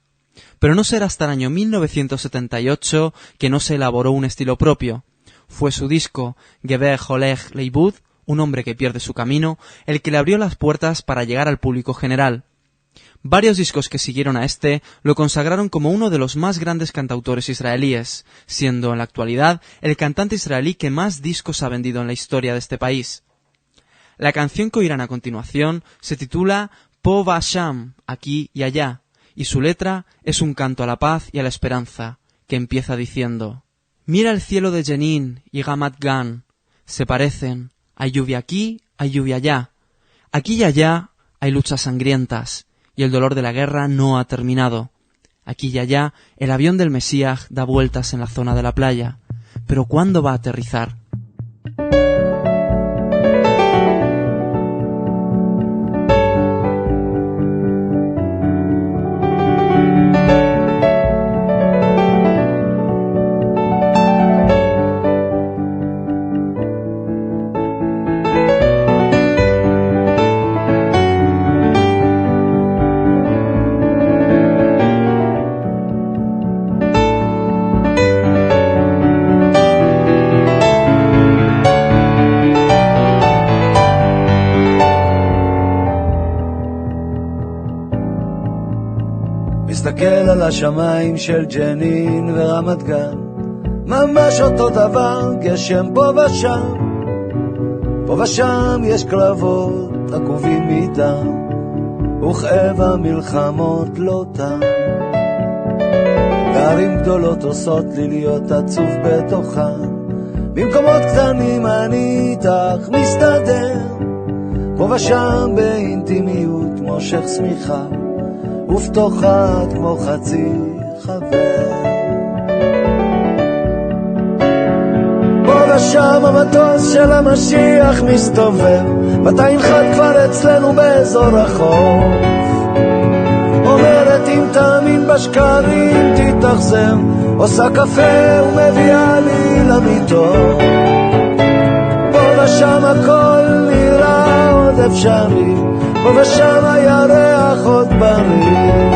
Pero no será hasta el año 1978 que no se elaboró un estilo propio. Fue su disco Geber Holech Leibud, un hombre que pierde su camino, el que le abrió las puertas para llegar al público general. Varios discos que siguieron a este lo consagraron como uno de los más grandes cantautores israelíes, siendo en la actualidad el cantante israelí que más discos ha vendido en la historia de este país. La canción que oirán a continuación se titula Po va Sham, aquí y allá, y su letra es un canto a la paz y a la esperanza, que empieza diciendo: Mira el cielo de Jenin y Ramat Gan, se parecen, hay lluvia aquí, hay lluvia allá. Aquí y allá hay luchas sangrientas, y el dolor de la guerra no ha terminado. Aquí y allá el avión del Mesías da vueltas en la zona de la playa, pero ¿cuándo va a aterrizar? מסתכל על השמיים של ג'נין ורמת גן, ממש אותו דבר, גשם פה ושם, פה ושם יש קרבות עקובים מדם, וכאב המלחמות לא תם. בערים גדולות עושות לי להיות עצוב בתוכן, במקומות קטנים אני איתך מסתדר, פה ושם באינטימיות מושך סמיכה, ופתוחה כמו חצי חבר. פה ושם המטוס של המשיח מסתובב, מתי ינחת כבר אצלנו באזור החוף, אומרת אם תאמין בשקרים תתאכזר, עושה קפה ומביאה לי למיטות. פה ושם הכל נראה עוד אפשרי, פה ושם הירח עוד בריא,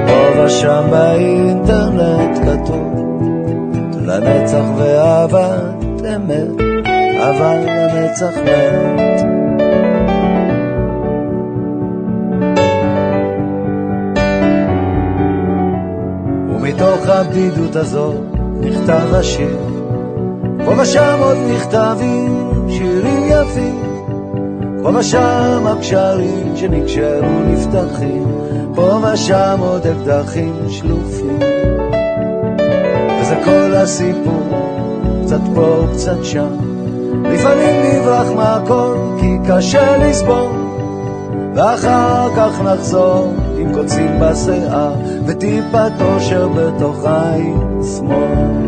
פה ושם באינטרנט כתוב לנצח ואהבת אמת, אבל לנצח מת. ומתוך הבדידות הזו נכתב השיר, פה ושם עוד נכתבים שירים יפים, פה ושם הקשרים שנקשרו נפתחים, פה ושם עוד אקדחים שלופים, וזה כל הסיפור, קצת פה קצת שם, לפעמים נברח מהכל כי קשה לסבור, ואחר כך נחזור עם קוצים בשיער וטיפת אושר בתוך עין שמאל.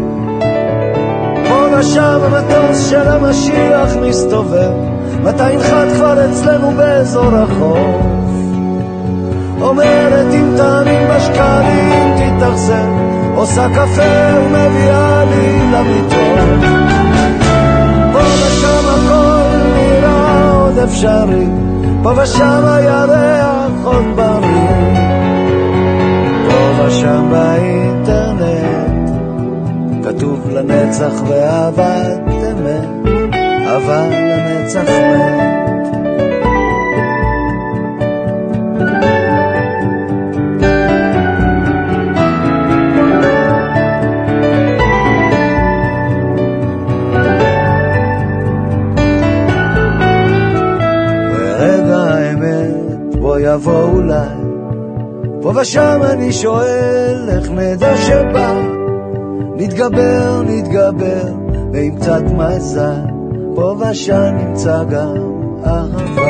פה ושם המטוס של המשיח מסתובב, מתי ינחת כבר אצלנו באזור החוף, אומרת אם תאמין בשקרים תתאכזר, עושה קפה ומביאה לי למיטות. פה ושם הכל נראה עוד אפשרי, פה ושם הירח עוד בריא, פה ושם באינטרנט כתוב לנצח ואהבת אמת, אבל לנצח מת. יבוא אולי, פה ושם אני שואל איך נדע שבא, נתגבר, ועם קצת מזל, פה ושם נמצא גם אהבה.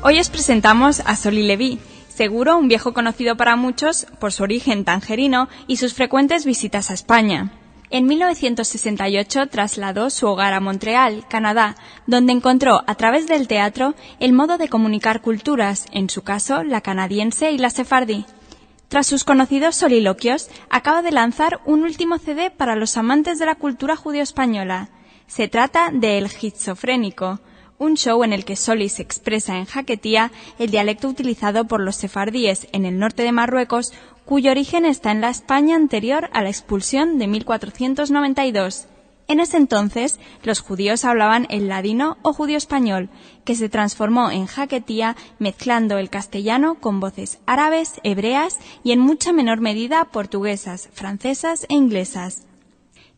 Hoy os presentamos a Sol y Levi, seguro un viejo conocido para muchos por su origen tangerino y sus frecuentes visitas a España. En 1968 trasladó su hogar a Montreal, Canadá, donde encontró a través del teatro el modo de comunicar culturas, en su caso la canadiense y la sefardí. Tras sus conocidos soliloquios, acaba de lanzar un último CD para los amantes de la cultura judío-española. Se trata de El Gizofrénico, un show en el que Soli se expresa en jaquetía, el dialecto utilizado por los sefardíes en el norte de Marruecos, cuyo origen está en la España anterior a la expulsión de 1492. En ese entonces, los judíos hablaban el ladino o judío-español, que se transformó en jaquetía mezclando el castellano con voces árabes, hebreas y en mucha menor medida portuguesas, francesas e inglesas.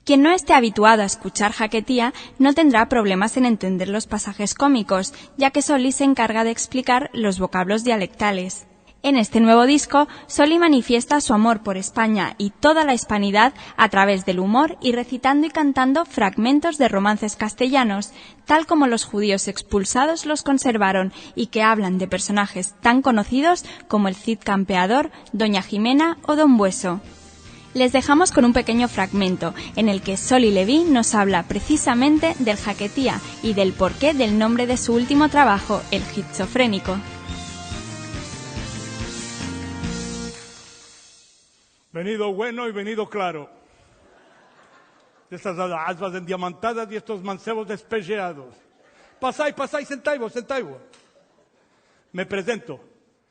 Quien no esté habituado a escuchar jaquetía no tendrá problemas en entender los pasajes cómicos, ya que Soli se encarga de explicar los vocablos dialectales. En este nuevo disco, Soli manifiesta su amor por España y toda la hispanidad a través del humor y recitando y cantando fragmentos de romances castellanos, tal como los judíos expulsados los conservaron y que hablan de personajes tan conocidos como el Cid Campeador, Doña Jimena o Don Bueso. Les dejamos con un pequeño fragmento en el que Solly Levy nos habla precisamente del jaquetía y del porqué del nombre de su último trabajo, El Schizofrénico. Venido bueno y venido claro. De estas aspas endiamantadas y estos mancebos despelleados. Pasáis, sentáis-vos. Me presento,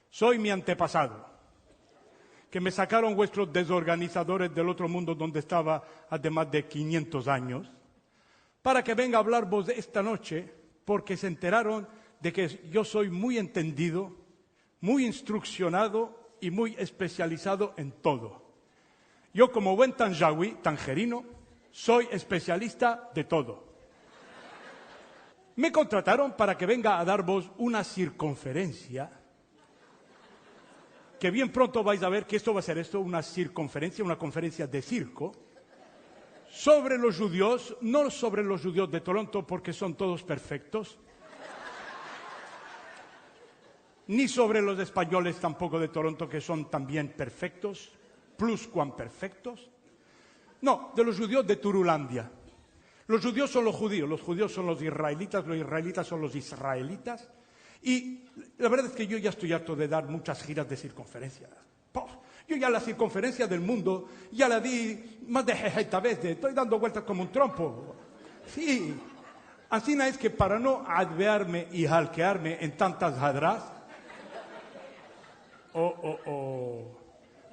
soy mi antepasado, que me sacaron vuestros desorganizadores del otro mundo donde estaba hace más de 500 años, para que venga a hablaros esta noche, porque se enteraron de que yo soy muy entendido, muy instruccionado y muy especializado en todo. Yo, como buen tanjawi, tangerino, soy especialista de todo. Me contrataron para que venga a daros una circunferencia, que bien pronto vais a ver que esto va a ser una circunferencia, una conferencia de circo, sobre los judíos, no sobre los judíos de Toronto porque son todos perfectos, ni sobre los españoles tampoco de Toronto que son también perfectos, pluscuamperfectos. No, de los judíos de Turulandia. Los judíos son los judíos son los israelitas son los israelitas. Y la verdad es que yo ya estoy harto de dar muchas giras de circunferencia. Yo ya la circunferencia del mundo ya la di más de 60 veces, estoy dando vueltas como un trompo. Sí, así es que para no advearme y jalquearme en tantas hadrás,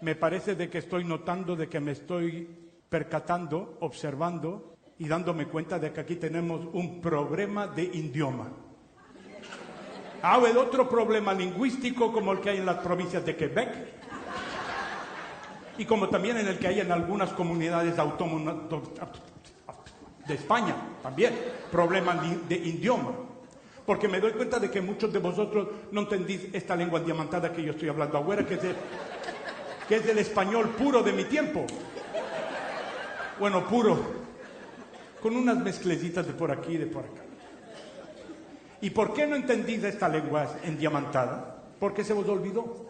me parece de que estoy notando de que me estoy percatando, observando y dándome cuenta de que aquí tenemos un problema de idioma. Hay otro problema lingüístico como el que hay en las provincias de Quebec y como también en el que hay en algunas comunidades autónomas de España, también problema de idioma. Porque me doy cuenta de que muchos de vosotros no entendís esta lengua diamantada que yo estoy hablando ahora, que es el español puro de mi tiempo. Bueno, puro, con unas mezclecitas de por aquí y de por acá. ¿Y por qué no entendís esta lengua endiamantada? Porque se os olvidó.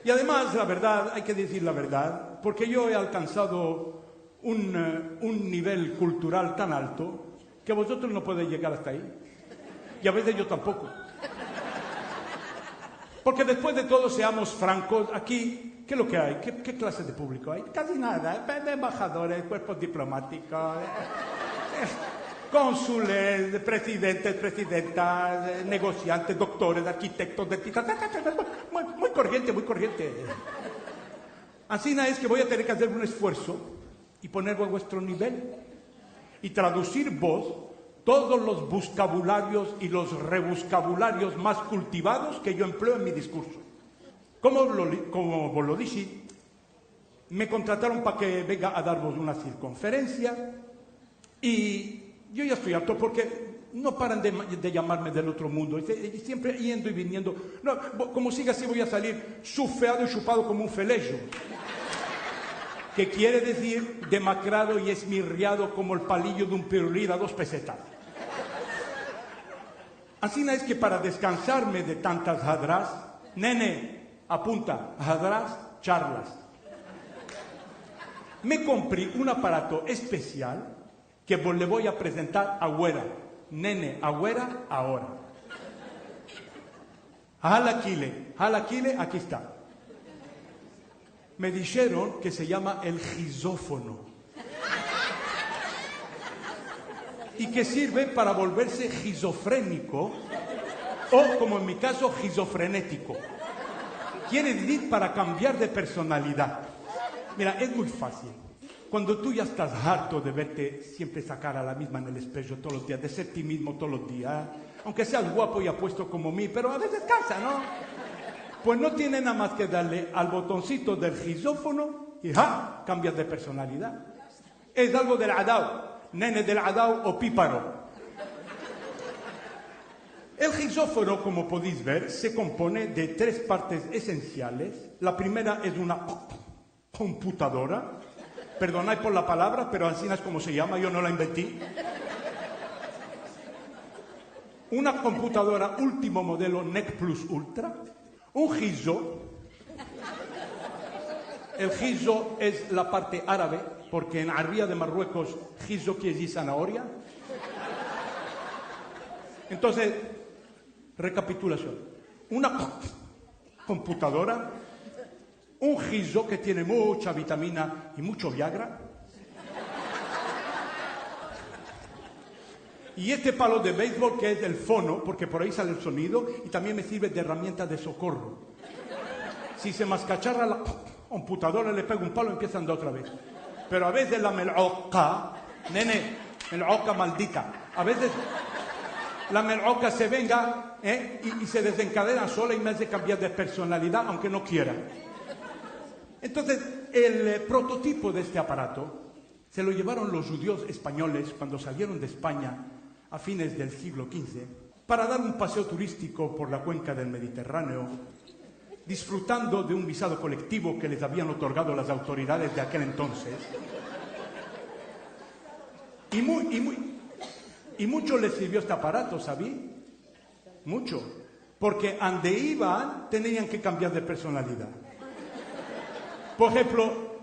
Y además, la verdad, hay que decir la verdad, porque yo he alcanzado un nivel cultural tan alto que vosotros no podéis llegar hasta ahí. Y a veces yo tampoco. Porque después de todo, seamos francos, aquí, ¿qué es lo que hay? ¿Qué clase de público hay? Casi nada. Embajadores, cuerpos diplomáticos, cónsules, presidentes, presidentas, negociantes, doctores, arquitectos, dentistas. Muy corriente, muy corriente. Así es que voy a tener que hacer un esfuerzo y ponerlo a vuestro nivel y traducir vos todos los buscabularios y los rebuscabularios más cultivados que yo empleo en mi discurso. Como vos lo dije, me contrataron para que venga a daros una circunferencia y yo ya estoy harto porque no paran de llamarme del otro mundo. Y siempre yendo y viniendo. No, como siga así voy a salir sufeado y chupado como un felejo. Que quiere decir demacrado y esmirriado como el palillo de un pirulí a 2 pesetas. Así es que para descansarme de tantas hadrás, nene, apunta, hadrás, charlas. Me compré un aparato especial que le voy a presentar ahora. Nene, ahora, ahora. Jalaquile, aquí está. Me dijeron que se llama el gizófono. Y que sirve para volverse esquizofrénico o, como en mi caso, esquizofrenético. Quiere decir para cambiar de personalidad. Mira, es muy fácil. Cuando tú ya estás harto de verte siempre sacar a la misma en el espejo todos los días, de ser ti mismo todos los días, aunque seas guapo y apuesto como mí, pero a veces cansa, ¿no? Pues no tiene nada más que darle al botoncito del gizófono y ¡ja! Cambias de personalidad. Es algo del adao. Nene del adao o píparo. El gizófono, como podéis ver, se compone de 3 partes esenciales. La primera es una computadora. Perdonad por la palabra, pero así es como se llama, yo no la inventé. Una computadora último modelo NEC Plus Ultra. Un gizo. El gizo es la parte árabe, porque en Arabia de Marruecos, gizo quiere decir zanahoria. Entonces, recapitulación. Una computadora, un gizo que tiene mucha vitamina y mucho Viagra, y este palo de béisbol que es el fono, porque por ahí sale el sonido, y también me sirve de herramienta de socorro. Si se mascacharra la computadora, le pego un palo y empieza a andar otra vez. Pero a veces la mel'oca, nene, mel'oca maldita, a veces la mel'oca se venga y se desencadena sola y me hace cambiar de personalidad, aunque no quiera. Entonces, el prototipo de este aparato se lo llevaron los judíos españoles cuando salieron de España a fines del siglo XV para dar un paseo turístico por la cuenca del Mediterráneo, disfrutando de un visado colectivo que les habían otorgado las autoridades de aquel entonces. Y mucho les sirvió este aparato, ¿sabí? Mucho. Porque ande iban, tenían que cambiar de personalidad. Por ejemplo,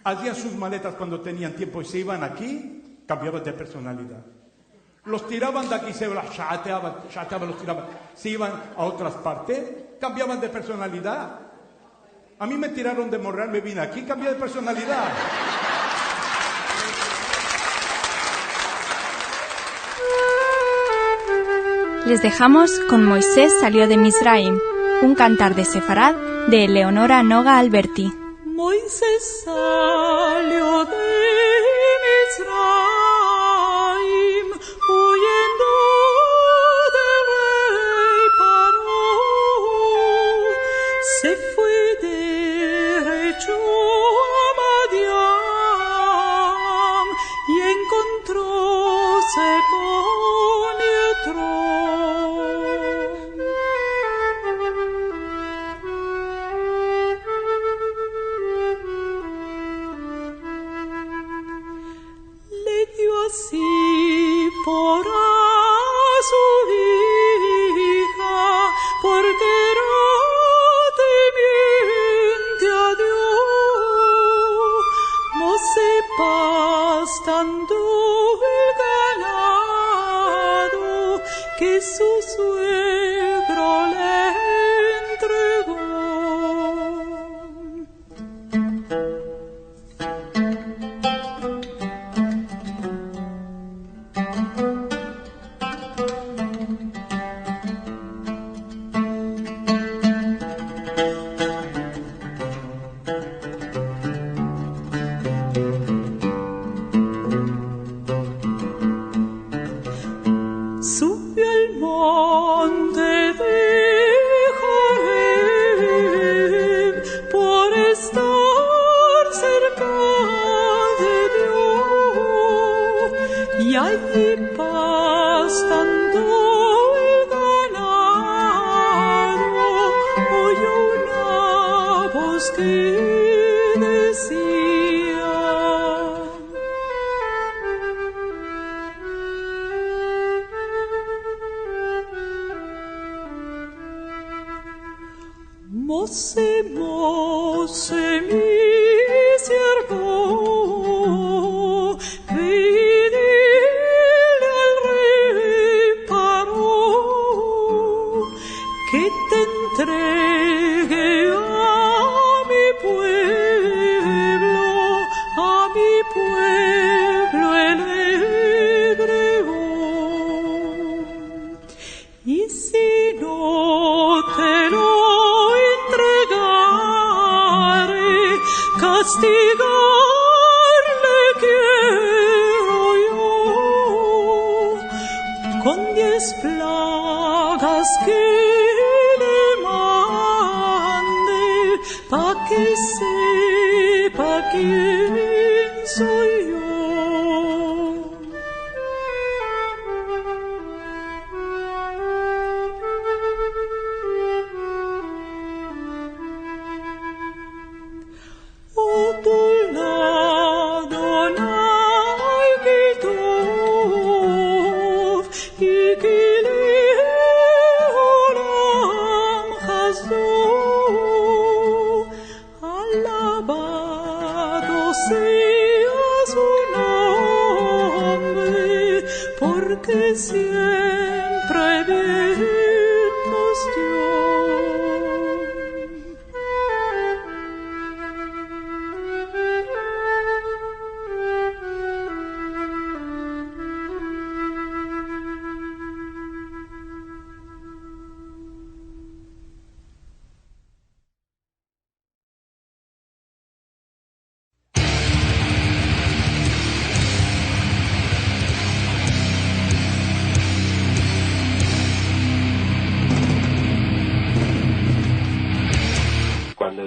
hacían sus maletas cuando tenían tiempo y se iban aquí, cambiaban de personalidad. Los tiraban de aquí, se los chateaban, los tiraban. Se iban a otras partes, cambiaban de personalidad. A mí me tiraron de Morral, me vine aquí, cambié de personalidad. Les dejamos con Moisés salió de Misraim, un cantar de Sefarad de Eleonora Noga Alberti. Moisés salió de Misraim, huyendo del rey Paró. Se fue derecho a Madián y encontróse con Yetro. Así por a su hija, porque era temiente a Dios, no sepas tanto el ganado que su suegro le entregó. Subió al monte de Joreb por estar cerca de Dios, y allí pastando el ganado oyó una voz que decía: Mose, Mose, mi siervo, ve y dile al rey Paró que te entregue a mi pueblo el hebreo. Y si no te lo castigarle quiero yo con 10 plagas que le mande, pa' que sepa quién soy yo. Allah que siempre bien nos dio.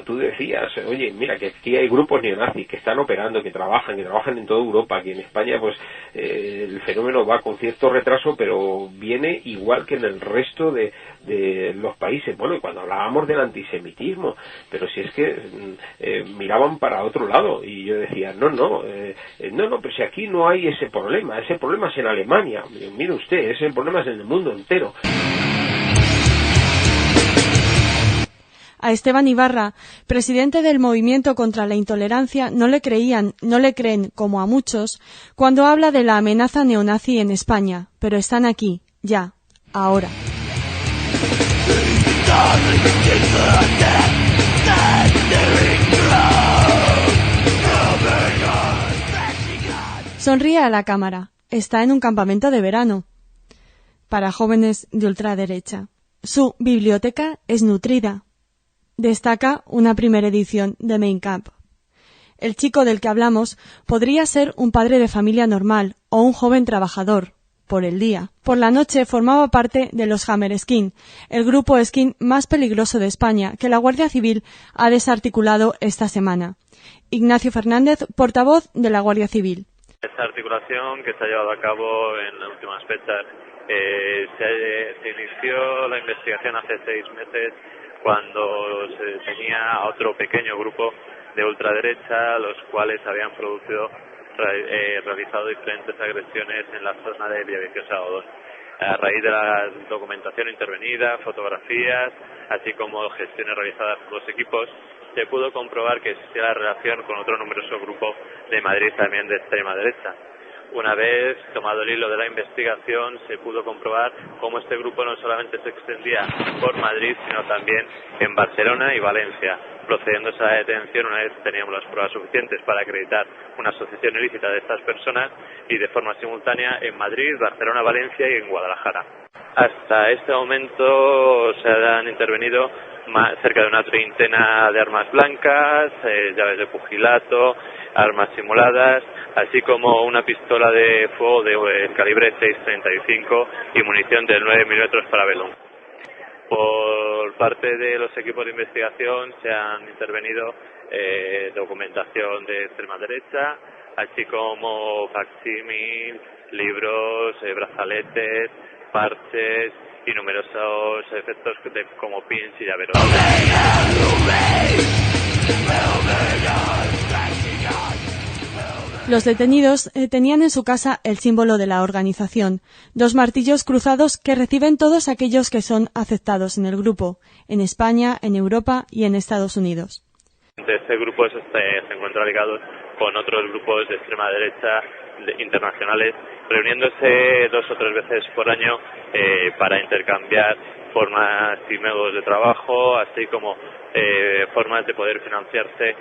Tú decías, oye, mira que aquí hay grupos neonazis que están operando, que trabajan en toda Europa, que en España pues el fenómeno va con cierto retraso, pero viene igual que en el resto de los países. Bueno, y cuando hablábamos del antisemitismo, pero si es que miraban para otro lado, y yo decía, no, pero si aquí no hay ese problema es en Alemania. Mire usted, ese problema es en el mundo entero. A Esteban Ibarra, presidente del Movimiento contra la Intolerancia, no le creen, como a muchos, cuando habla de la amenaza neonazi en España, pero están aquí, ya, ahora. Sonríe a la cámara. Está en un campamento de verano para jóvenes de ultraderecha. Su biblioteca es nutrida. Destaca una primera edición de Mein Kampf. El chico del que hablamos podría ser un padre de familia normal o un joven trabajador, por el día. Por la noche formaba parte de los Hammerskin, el grupo skin más peligroso de España, que la Guardia Civil ha desarticulado esta semana. Ignacio Fernández, portavoz de la Guardia Civil. Esta articulación que se ha llevado a cabo en las últimas fechas, se inició la investigación hace 6 meses, cuando se tenía a otro pequeño grupo de ultraderecha, los cuales habían realizado diferentes agresiones en la zona de Villaviciosa Odón. A raíz de la documentación intervenida, fotografías, así como gestiones realizadas por los equipos, se pudo comprobar que existía la relación con otro numeroso grupo de Madrid también de extrema derecha. Una vez tomado el hilo de la investigación, se pudo comprobar cómo este grupo no solamente se extendía por Madrid, sino también en Barcelona y Valencia, procediendo a esa detención una vez teníamos las pruebas suficientes para acreditar una asociación ilícita de estas personas, y de forma simultánea en Madrid, Barcelona, Valencia y en Guadalajara. Hasta este momento se han intervenido cerca de una treintena de armas blancas, llaves de pugilato, armas simuladas, así como una pistola de fuego de calibre 6.35 y munición de 9 milímetros para velón. Por parte de los equipos de investigación se han intervenido documentación de extrema derecha, así como facsímil, libros, brazaletes, parches y numerosos efectos como pins y llaveros. Los detenidos tenían en su casa el símbolo de la organización, 2 martillos cruzados que reciben todos aquellos que son aceptados en el grupo, en España, en Europa y en Estados Unidos. Este grupo se encuentra ligado con otros grupos de extrema derecha internacionales, reuniéndose 2 o 3 veces por año para intercambiar formas y métodos de trabajo, así como formas de poder financiarse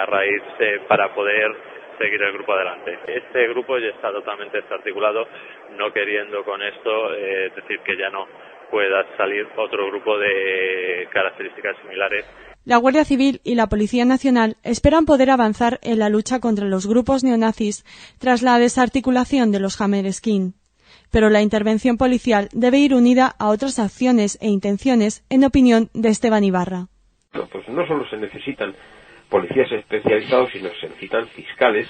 a raíz para poder seguir el grupo adelante. Este grupo ya está totalmente desarticulado, no queriendo con esto decir que ya no pueda salir otro grupo de características similares. La Guardia Civil y la Policía Nacional esperan poder avanzar en la lucha contra los grupos neonazis tras la desarticulación de los Hammerskin. Pero la intervención policial debe ir unida a otras acciones e intenciones, en opinión de Esteban Ibarra. Pues no solo se necesitan policías especializados, sino se necesitan fiscales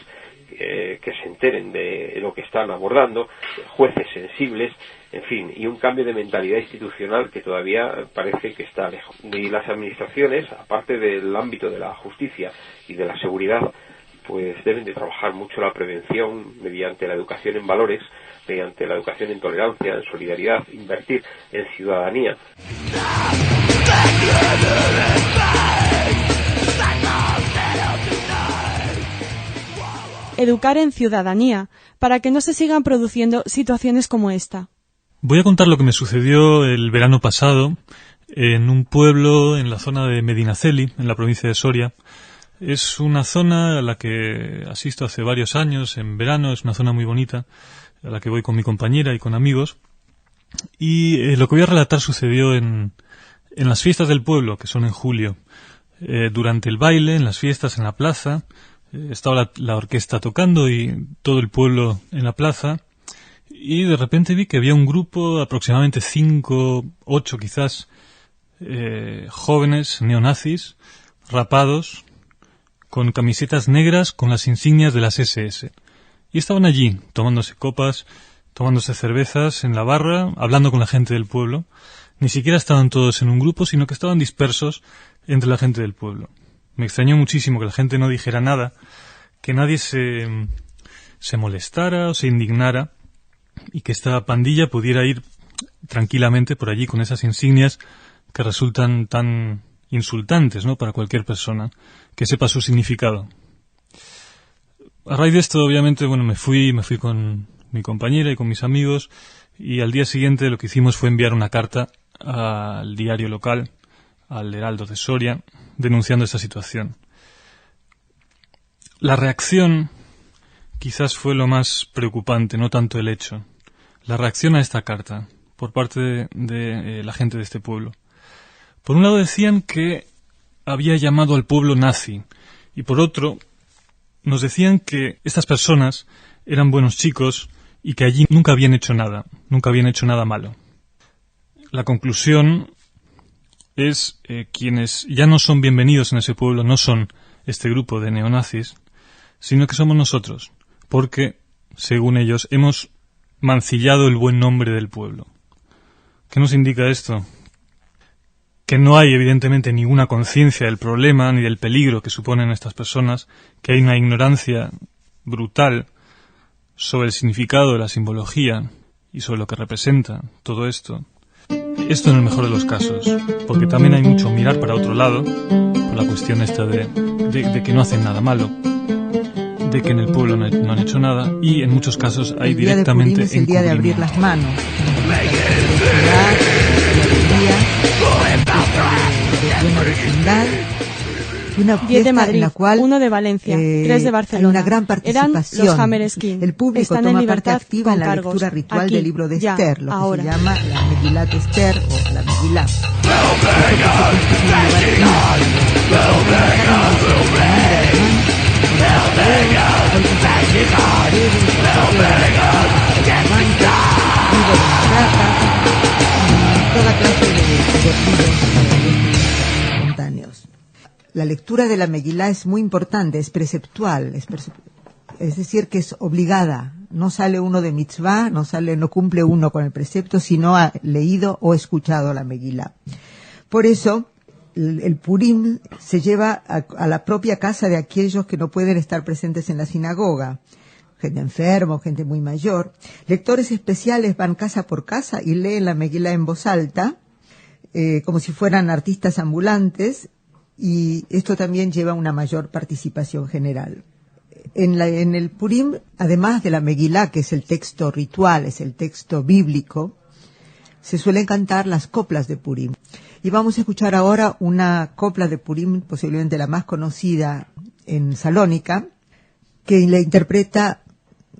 que se enteren de lo que están abordando, jueces sensibles, en fin, y un cambio de mentalidad institucional que todavía parece que está lejos. Y las administraciones, aparte del ámbito de la justicia y de la seguridad, pues deben de trabajar mucho la prevención mediante la educación en valores, mediante la educación en tolerancia, en solidaridad, invertir en ciudadanía. Educar en ciudadanía, para que no se sigan produciendo situaciones como esta. Voy a contar lo que me sucedió el verano pasado en un pueblo en la zona de Medinaceli, en la provincia de Soria. Es una zona a la que asisto hace varios años en verano, es una zona muy bonita, a la que voy con mi compañera y con amigos. Y lo que voy a relatar sucedió en las fiestas del pueblo, que son en julio. Durante el baile, en las fiestas, en la plaza, estaba la orquesta tocando y todo el pueblo en la plaza. Y de repente vi que había un grupo, aproximadamente 5, 8 quizás, jóvenes neonazis, rapados, con camisetas negras con las insignias de las SS. Y estaban allí, tomándose copas, tomándose cervezas en la barra, hablando con la gente del pueblo. Ni siquiera estaban todos en un grupo, sino que estaban dispersos entre la gente del pueblo. Me extrañó muchísimo que la gente no dijera nada, que nadie se molestara o se indignara, y que esta pandilla pudiera ir tranquilamente por allí con esas insignias que resultan tan insultantes, ¿no?, para cualquier persona que sepa su significado. A raíz de esto, obviamente, me fui con mi compañera y con mis amigos, y al día siguiente lo que hicimos fue enviar una carta al diario local, al Heraldo de Soria, denunciando esta situación. La reacción quizás fue lo más preocupante, no tanto el hecho. La reacción a esta carta por parte de la gente de este pueblo. Por un lado decían que había llamado al pueblo nazi, y por otro nos decían que estas personas eran buenos chicos y que allí nunca habían hecho nada malo. La conclusión es quienes ya no son bienvenidos en ese pueblo no son este grupo de neonazis, sino que somos nosotros, porque, según ellos, hemos mancillado el buen nombre del pueblo. ¿Qué nos indica esto? Que no hay, evidentemente, ninguna conciencia del problema ni del peligro que suponen estas personas, que hay una ignorancia brutal sobre el significado de la simbología y sobre lo que representa todo esto. Esto en el mejor de los casos, porque también hay mucho mirar para otro lado, por la cuestión esta de que no hacen nada malo, de que en el pueblo no han hecho nada, y en muchos casos hay directamente el día de Purim es el día de abrir las manos. Una 10 de Madrid, en la cual 1 de Valencia, 3 de Barcelona. Hay una gran participación. Eran los Hammerskin. El público Están toma en parte libertad activa en la cargos. lectura ritual Aquí, del libro de ya, Esther, lo que ahora. se llama la Megilat de Esther o la Megilá. Toda clase de espontáneos. La lectura de la Megilá es muy importante, es preceptual, es decir, que es obligada. No sale uno de mitzvah, no cumple uno con el precepto si no ha leído o escuchado la Megilá. Por eso, el Purim se lleva a la propia casa de aquellos que no pueden estar presentes en la sinagoga. Gente enferma, gente muy mayor. Lectores especiales van casa por casa y leen la Megilá en voz alta, como si fueran artistas ambulantes, y esto también lleva a una mayor participación general. En el Purim, además de la Megilá, que es el texto ritual, es el texto bíblico, se suelen cantar las coplas de Purim. Y vamos a escuchar ahora una copla de Purim, posiblemente la más conocida en Salónica, que le interpreta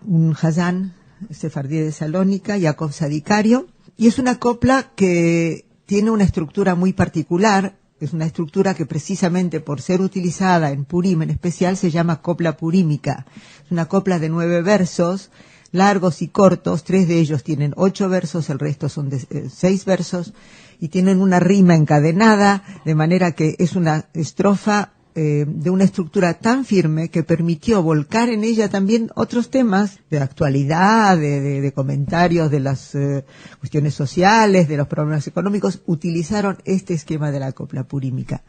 un Hazán sefardí de Salónica, Jacob Sadicario, y es una copla que tiene una estructura muy particular. Es una estructura que precisamente por ser utilizada en Purim en especial se llama copla purímica. Es una copla de 9 versos, largos y cortos. 3 de ellos tienen 8 versos, el resto son de 6 versos, y tienen una rima encadenada, de manera que es una estrofa de una estructura tan firme que permitió volcar en ella también otros temas de actualidad, de comentarios de las cuestiones sociales, de los problemas económicos. Utilizaron este esquema de la copla purímica.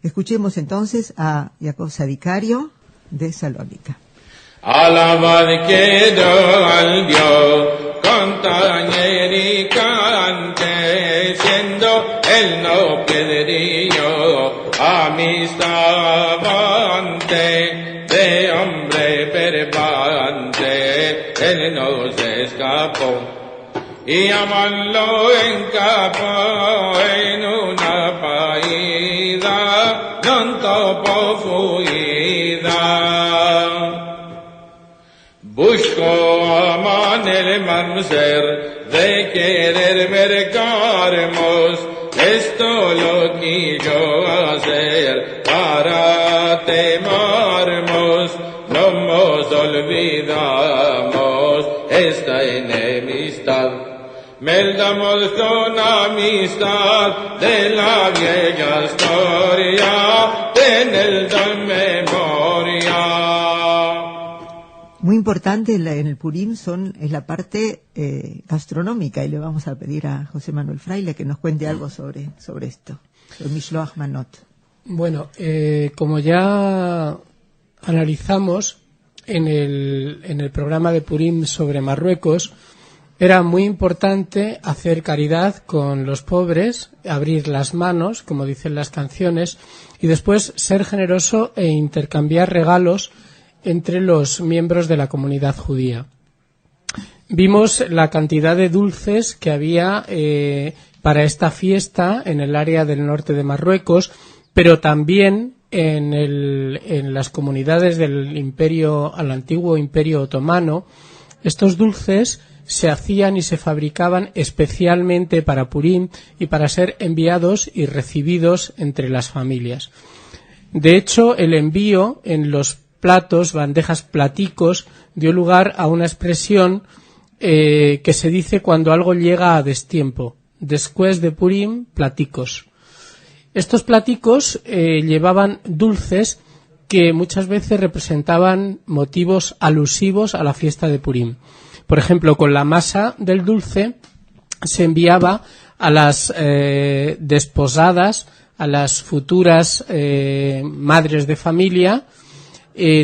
Escuchemos entonces a Jacob Sadicario de Salónica. Alabad quedo al Dios, con tañer y cante, siendo el no piedrillo, amistad avante, de hombre pervante, él no se escapó. Y amarlo encapó en una paída, non topo fuida. Busco a man el mamzer de querer mercarmos, esto lo quiso hacer para temarmos, no nos olvidamos esta enemistad. Meldamos con amistad de la vieja historia, teniendo en memoria. Muy importante en el Purim es la parte gastronómica, y le vamos a pedir a José Manuel Fraile que nos cuente algo sobre esto, sobre Mishloach Manot. Bueno, como ya analizamos en el programa de Purim sobre Marruecos, era muy importante hacer caridad con los pobres, abrir las manos, como dicen las canciones, y después ser generoso e intercambiar regalos entre los miembros de la comunidad judía. Vimos la cantidad de dulces que había para esta fiesta en el área del norte de Marruecos, pero también en las comunidades del al antiguo Imperio Otomano. Estos dulces se hacían y se fabricaban especialmente para Purim y para ser enviados y recibidos entre las familias. De hecho, el envío en los platos, bandejas, platicos, dio lugar a una expresión que se dice cuando algo llega a destiempo. Después de Purim, platicos. Estos platicos llevaban dulces que muchas veces representaban motivos alusivos a la fiesta de Purim. Por ejemplo, con la masa del dulce se enviaba a las desposadas, a las futuras madres de familia,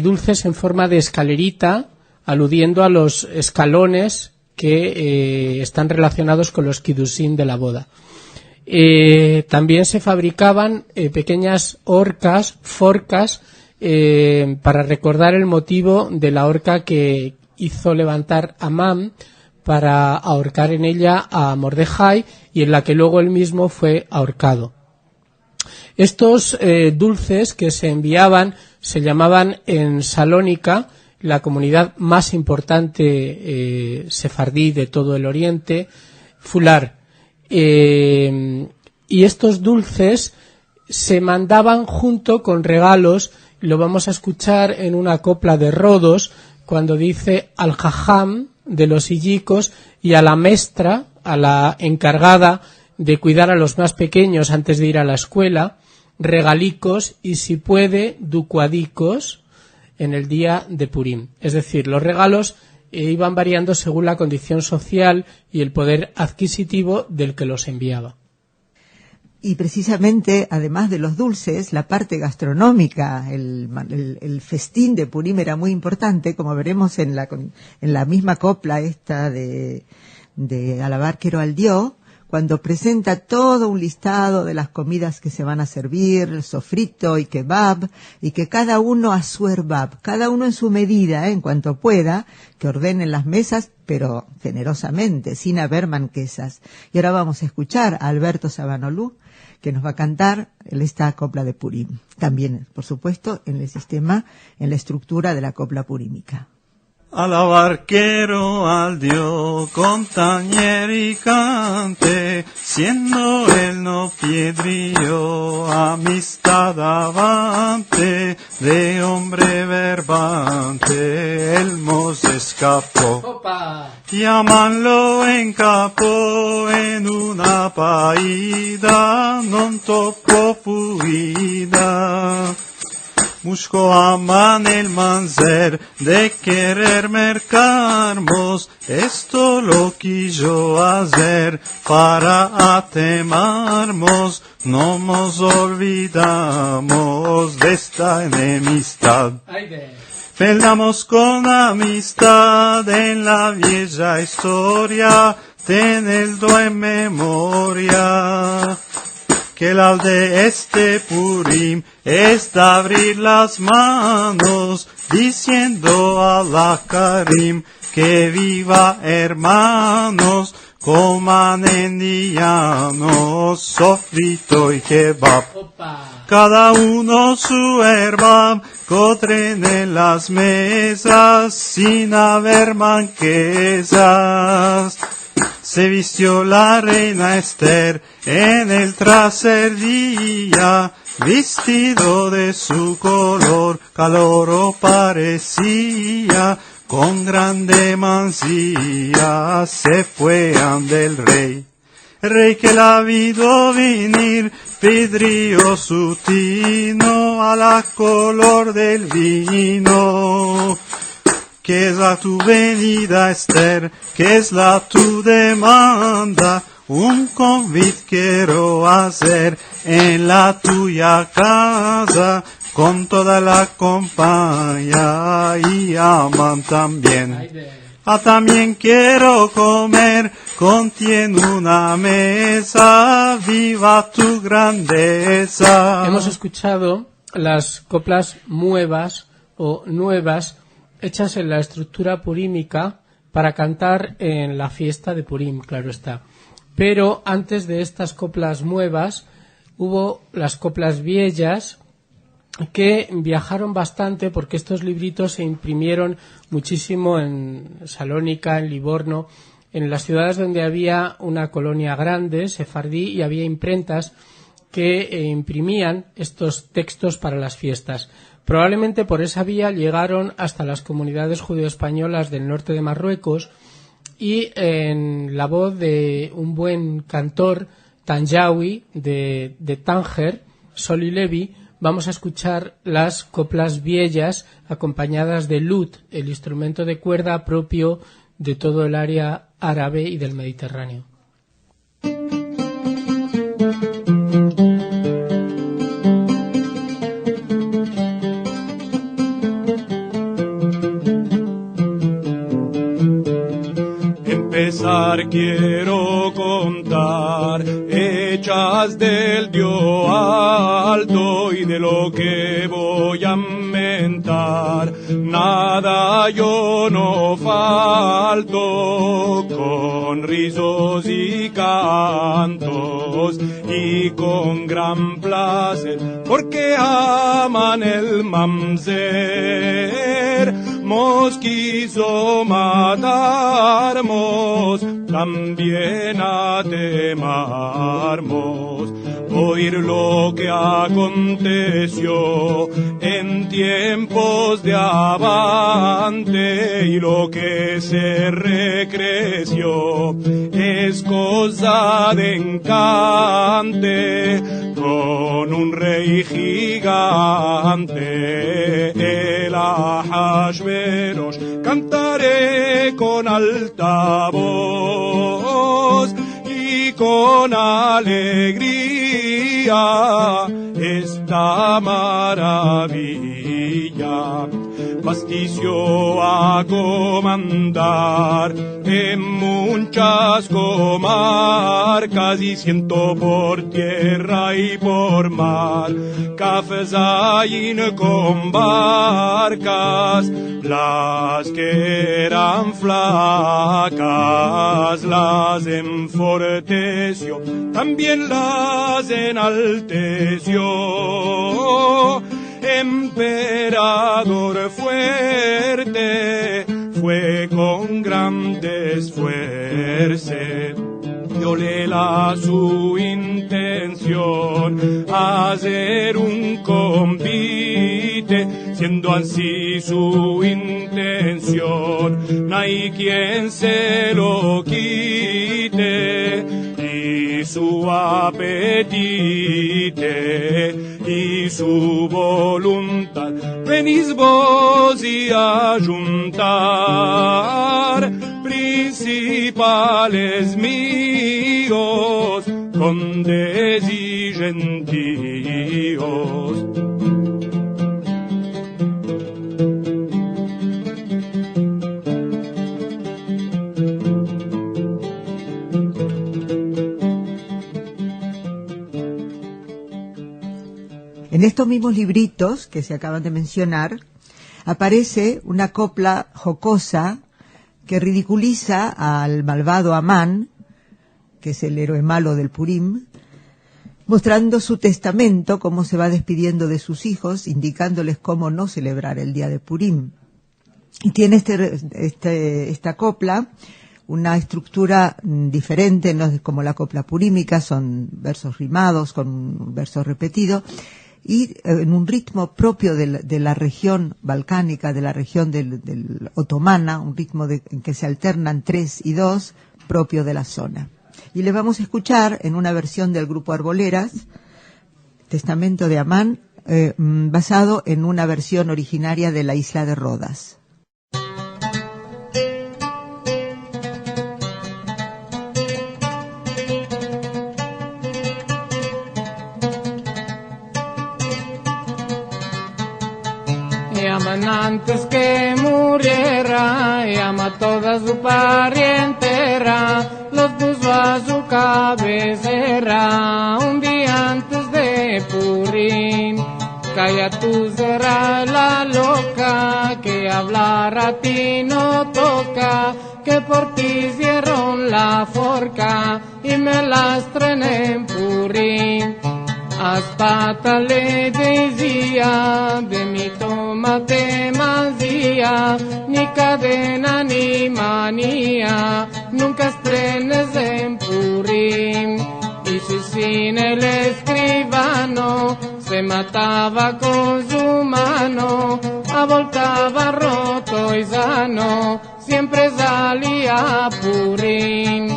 dulces en forma de escalerita, aludiendo a los escalones que están relacionados con los kiddushim de la boda. También se fabricaban pequeñas forcas, para recordar el motivo de la horca que hizo levantar Amán para ahorcar en ella a Mordejai, y en la que luego él mismo fue ahorcado. Estos dulces que se enviaban se llamaban en Salónica, la comunidad más importante sefardí de todo el Oriente, fular. Y estos dulces se mandaban junto con regalos. Lo vamos a escuchar en una copla de Rodos, cuando dice al jajam de los illicos y a la maestra, a la encargada de cuidar a los más pequeños antes de ir a la escuela, regalicos y, si puede, ducuadicos en el día de Purim. Es decir, los regalos iban variando según la condición social y el poder adquisitivo del que los enviaba. Y precisamente, además de los dulces, la parte gastronómica, el festín de Purim era muy importante, como veremos en la misma copla esta de Alabar Quiero al Dios, cuando presenta todo un listado de las comidas que se van a servir, el sofrito y kebab, y que cada uno a su herbab, cada uno en su medida, en cuanto pueda, que ordenen las mesas, pero generosamente, sin haber manquesas. Y ahora vamos a escuchar a Alberto Sabanolú, que nos va a cantar esta copla de Purim. También, por supuesto, en la estructura de la copla purímica. Alabar quiero al Dios con tañer y cante, siendo él no piedrillo, amistad avante, de hombre verbante, el mos escapó. Y amanlo encapó en una paída, non tocó fuida. Busco a man el manzer de querer mercarmos, esto lo quiso hacer para atemarmos, no nos olvidamos de esta enemistad. Peleamos con amistad en la vieja historia, tenedlo en memoria, que la de este Purim es de abrir las manos, diciendo a la Karim, que viva hermanos, coman indianos, sofrito y kebab. Cada uno su herbab, cotren en las mesas, sin haber manquezas. Se vistió la reina Esther en el tercer día, vestido de su color, calor parecía, con grande mancilla se fue ante el rey. Rey que la vido venir, pedrió su tino a la color del vino. ¿Qué es la tu venida, Esther? ¿Qué es la tu demanda? Un convite quiero hacer en la tuya casa, con toda la compañía y Amán también. También quiero comer, contiene una mesa, viva tu grandeza. Hemos escuchado las coplas muevas o nuevas hechas en la estructura purímica para cantar en la fiesta de Purim, claro está. Pero antes de estas coplas nuevas hubo las coplas viejas, que viajaron bastante porque estos libritos se imprimieron muchísimo en Salónica, en Livorno, en las ciudades donde había una colonia grande, sefardí, y había imprentas que imprimían estos textos para las fiestas. Probablemente por esa vía llegaron hasta las comunidades judeo-españolas del norte de Marruecos, y en la voz de un buen cantor tanjawi de Tánger, Soli Levi, vamos a escuchar las coplas viejas acompañadas de lut, el instrumento de cuerda propio de todo el área árabe y del Mediterráneo. Empezar quiero contar hechas del Dios alto, y de lo que voy a mentar nada yo no falto, con rizos y cantos y con gran placer, porque aman el mamzer. Mos quiso matarmos, también atemarmos. Oír lo que aconteció en tiempos de avante, y lo que se recreció es cosa de encante, con un rey gigante, el Ahashverosh. Cantaré con alta voz y con alegría esta maravilla. Bastició a comandar en muchas comarcas, y ciento por tierra y por mar. Cafezain con barcas, las que eran flacas las enforteció, también las enalteció. Emperador fuerte fue con grandes fuerzas. Diole la su intención hacer un convite, siendo así su intención, no hay quien se lo quite, y su apetite y su voluntad. Venís vos y a juntar principales míos, condes y gentíos. En estos mismos libritos que se acaban de mencionar, aparece una copla jocosa que ridiculiza al malvado Amán, que es el héroe malo del Purim, mostrando su testamento, cómo se va despidiendo de sus hijos, indicándoles cómo no celebrar el día de Purim. Y tiene esta copla una estructura diferente, no es como la copla purímica, son versos rimados con versos repetidos, y en un ritmo propio de la región balcánica, de la región del otomana, un ritmo en que se alternan 3 y 2, propio de la zona. Y le vamos a escuchar en una versión del grupo Arboleras, Testamento de Amán, basado en una versión originaria de la isla de Rodas. Amán antes que muriera, llama a toda su parientera, los puso a su cabecera, un día antes de Purim. Calla tú, será la loca, que hablar a ti no toca, que por ti hicieron la forca y me la estrené en Purim. Aspata le decía, de mi tomate manzía, ni cadena ni manía, nunca estrenes en Purim. Y si sin el escribano se mataba con su mano, avoltaba roto y sano, siempre salía Purim.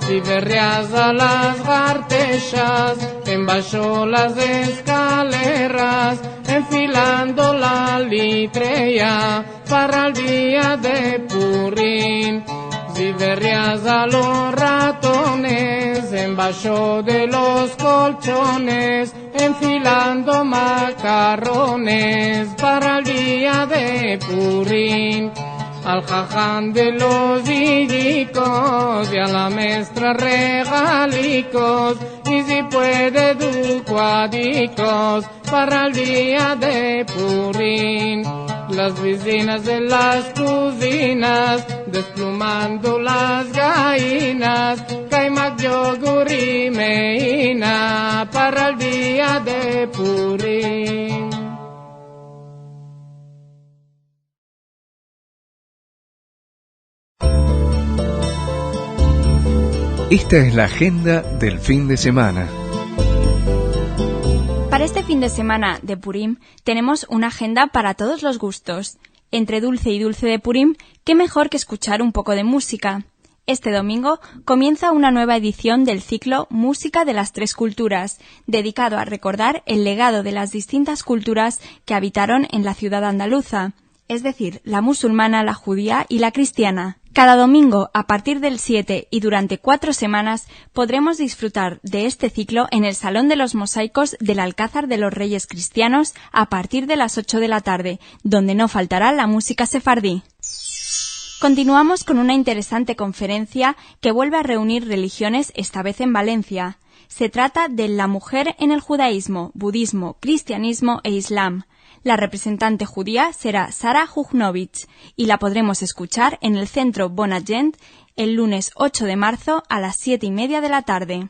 Si berreas a las gartexas, embaixo las escaleras, enfilando la litrella para el día de Purim. Si berreas a los ratones, embaixo de los colchones, enfilando macarrones para el día de Purim. Al jaján de los idicos y a la maestra regalicos, y si puede ducuadicos para el día de Purim. Las vecinas de las cocinas, desplumando las gallinas, caimac, yogur y meína para el día de Purim. Esta es la agenda del fin de semana. Para este fin de semana de Purim tenemos una agenda para todos los gustos. Entre dulce y dulce de Purim, qué mejor que escuchar un poco de música. Este domingo comienza una nueva edición del ciclo Música de las Tres Culturas, dedicado a recordar el legado de las distintas culturas que habitaron en la ciudad andaluza, es decir, la musulmana, la judía y la cristiana. Cada domingo, a partir del 7 y durante 4 semanas, podremos disfrutar de este ciclo en el Salón de los Mosaicos del Alcázar de los Reyes Cristianos a partir de las 8 de la tarde, donde no faltará la música sefardí. Continuamos con una interesante conferencia que vuelve a reunir religiones, esta vez en Valencia. Se trata de la mujer en el judaísmo, budismo, cristianismo e islam. La representante judía será Sara Hujnovich y la podremos escuchar en el Centro Bonagent el lunes 8 de marzo a las 7:30 de la tarde.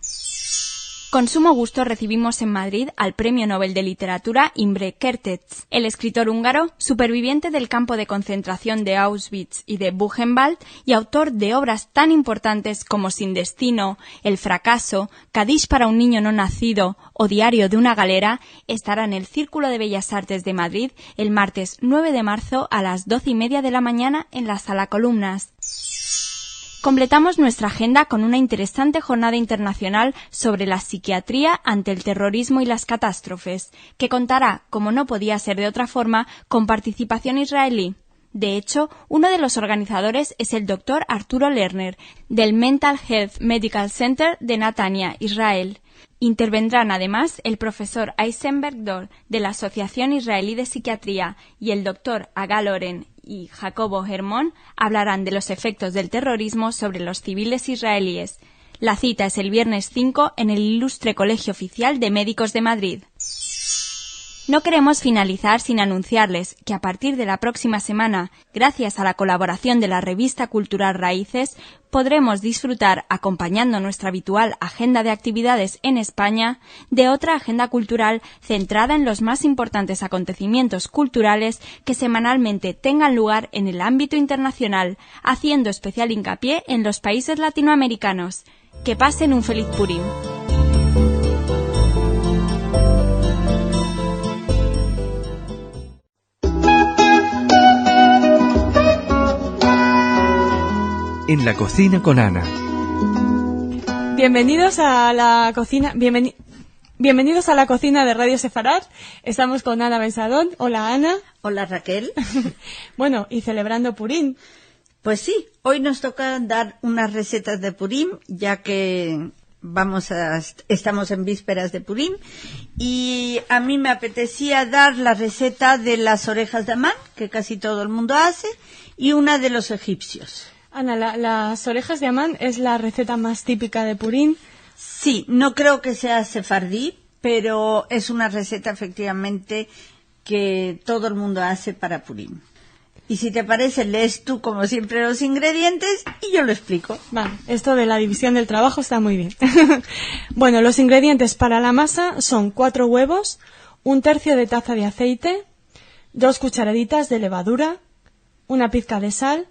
Con sumo gusto recibimos en Madrid al Premio Nobel de Literatura Imre Kertész. El escritor húngaro, superviviente del campo de concentración de Auschwitz y de Buchenwald y autor de obras tan importantes como Sin destino, El fracaso, Kadish para un niño no nacido o Diario de una galera, estará en el Círculo de Bellas Artes de Madrid el martes 9 de marzo a las 12:30 de la mañana en la Sala Columnas. Completamos nuestra agenda con una interesante jornada internacional sobre la psiquiatría ante el terrorismo y las catástrofes, que contará, como no podía ser de otra forma, con participación israelí. De hecho, uno de los organizadores es el Dr. Arturo Lerner, del Mental Health Medical Center de Netanya, Israel. Intervendrán además el profesor Eisenberg Dor, de la Asociación Israelí de Psiquiatría, y el Dr. Agal Oren y Jacobo Hermón hablarán de los efectos del terrorismo sobre los civiles israelíes. La cita es el viernes 5 en el Ilustre Colegio Oficial de Médicos de Madrid. No queremos finalizar sin anunciarles que a partir de la próxima semana, gracias a la colaboración de la revista cultural Raíces, podremos disfrutar, acompañando nuestra habitual agenda de actividades en España, de otra agenda cultural centrada en los más importantes acontecimientos culturales que semanalmente tengan lugar en el ámbito internacional, haciendo especial hincapié en los países latinoamericanos. Que pasen un feliz Purim. En la cocina con Ana. Bienvenidos a la cocina. Bienvenidos a la cocina de Radio Sefarad. Estamos con Ana Bensadón. Hola, Ana. Hola, Raquel. Bueno, y celebrando Purim. Pues sí, hoy nos toca dar unas recetas de Purim, ya que estamos en vísperas de Purim, y a mí me apetecía dar la receta de las orejas de Amán, que casi todo el mundo hace, y una de los egipcios. Ana, las orejas de Amán es la receta más típica de Purim. Sí, no creo que sea sefardí, pero es una receta efectivamente que todo el mundo hace para Purim. Y si te parece, lees tú como siempre los ingredientes y yo lo explico. Vale, esto de la división del trabajo está muy bien. Bueno, los ingredientes para la masa son 4 huevos, 1/3 de taza de aceite, 2 cucharaditas de levadura, una pizca de sal,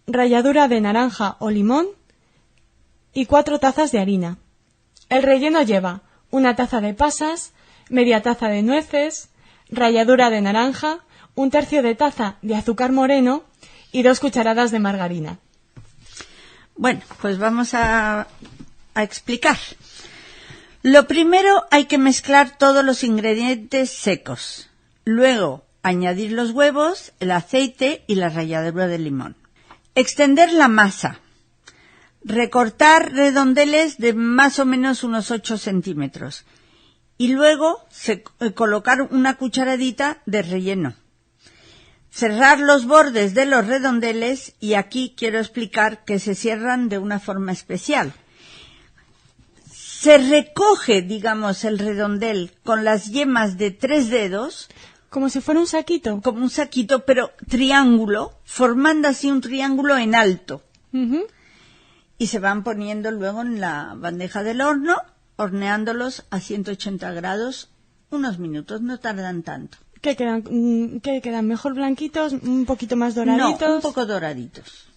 ralladura de naranja o limón y 4 tazas de harina. El relleno lleva 1 taza de pasas, media taza de nueces, ralladura de naranja, 1/3 de taza de azúcar moreno y 2 cucharadas de margarina. Bueno, pues vamos a explicar. Lo primero, hay que mezclar todos los ingredientes secos. Luego, añadir los huevos, el aceite y la ralladura de limón. Extender la masa. Recortar redondeles de más o menos unos 8 centímetros. Y luego colocar una cucharadita de relleno. Cerrar los bordes de los redondeles, y aquí quiero explicar que se cierran de una forma especial. Se recoge, digamos, el redondel con las yemas de 3 dedos. Como si fuera un saquito. Como un saquito, pero triángulo, formando así un triángulo en alto. Y se van poniendo luego en la bandeja del horno, horneándolos a 180 grados unos minutos, no tardan tanto. ¿Qué quedan? ¿Mejor blanquitos? ¿Un poquito más doraditos? No, un poco doraditos.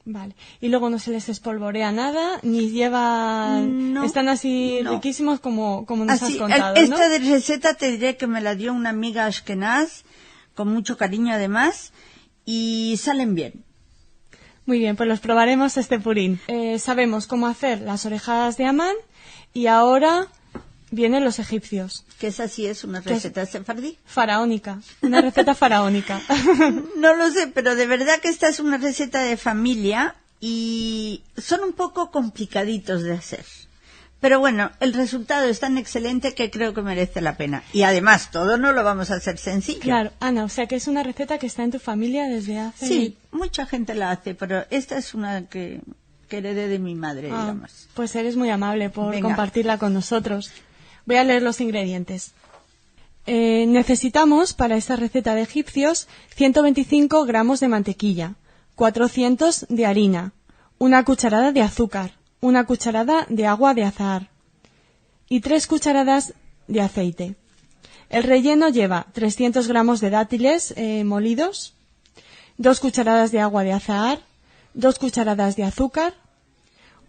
Vale. Y luego no se les espolvorea nada, ni llevan... No, están así riquísimos como nos has contado, ¿no? Esta receta te diré que me la dio una amiga ashkenaz, con mucho cariño además, y salen bien. Muy bien, pues los probaremos este Purim. Sabemos cómo hacer las orejas de Amán, y ahora vienen los egipcios. Que esa sí es una receta sefardí. Faraónica, una receta faraónica. No lo sé, pero de verdad que esta es una receta de familia y son un poco complicaditos de hacer. Pero bueno, el resultado es tan excelente que creo que merece la pena. Y además, todo no lo vamos a hacer sencillo. Claro, Ana, o sea que es una receta que está en tu familia desde hace... Sí, mucha gente la hace, pero esta es una que heredé de mi madre, digamos. Pues eres muy amable por compartirla con nosotros. Voy a leer los ingredientes. Necesitamos para esta receta de egipcios 125 gramos de mantequilla, 400 de harina, 1 cucharada de azúcar, 1 cucharada de agua de azahar y 3 cucharadas de aceite. El relleno lleva 300 gramos de dátiles molidos, 2 cucharadas de agua de azahar, 2 cucharadas de azúcar,